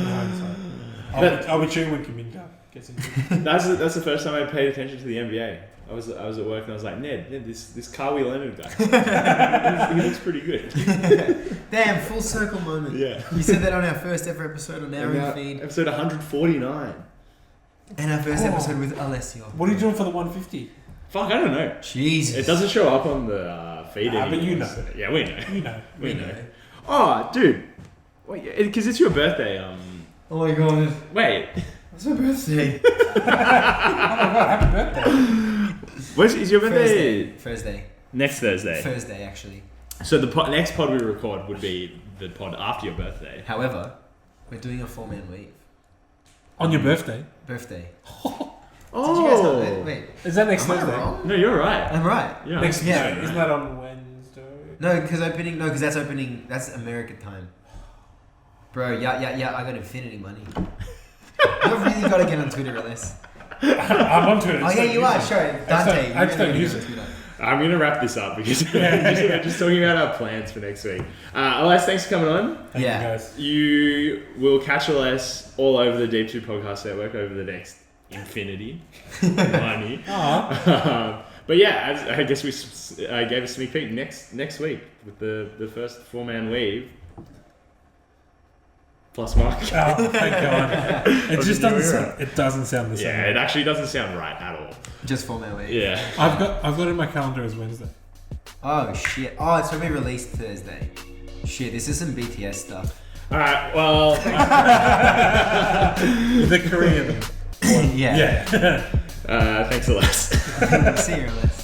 hindsight. I'll be cheering when Kuminga gets injured. That's the first time I paid attention to the NBA. I was at work and I was like, Ned, this Kawhi Leonard guy, he looks pretty good. Damn, full circle moment. Yeah. You said that on our first ever episode on our feed. Episode 149. And our first episode with Alessio. What are you doing for the 150? Fuck, I don't know. Jesus. It doesn't show up on the feed anymore. But you know. Yeah, we know. You know. We know. Oh, dude. Wait, because it's your birthday. Oh my god. Wait. It's my birthday. Oh my god, happy birthday. Is your birthday? Thursday. Next Thursday. Thursday, actually. So the next pod we record would be the pod after your birthday. However, we're doing a 4-man weave. On your birthday? Birthday. Oh. Did you guys know that? Wait. Is that next Am I Thursday? wrong? No, you're right. I'm right. Yeah. Next Yeah. Isn't that on Wednesday? No, because that's opening. That's American time. Bro, yeah. I got infinity money. You've really got to get on Twitter, Alice. I'm on Twitter. Oh yeah, you are. Sure, Dante. I just don't really use gotta it. get on Twitter. I'm going to wrap this up because we're just talking about our plans for next week. Elias, thanks for coming on. Thank Yeah. you guys. You will catch Elias all over the Deep 2 Podcast Network over the next infinity money. But yeah, I guess we gave a sneak peek next week with the first 4-man weave. Plus Mark. Oh, thank God. It just doesn't sound the same. Yeah, it actually doesn't sound right at all. Just 4-man weave. Yeah. I've got it in my calendar as Wednesday. Oh shit. Oh, it's gonna be released Thursday. Shit, this is some BTS stuff. Alright, well. The Korean one. Yeah. Thanks, Elias. See you, Alice.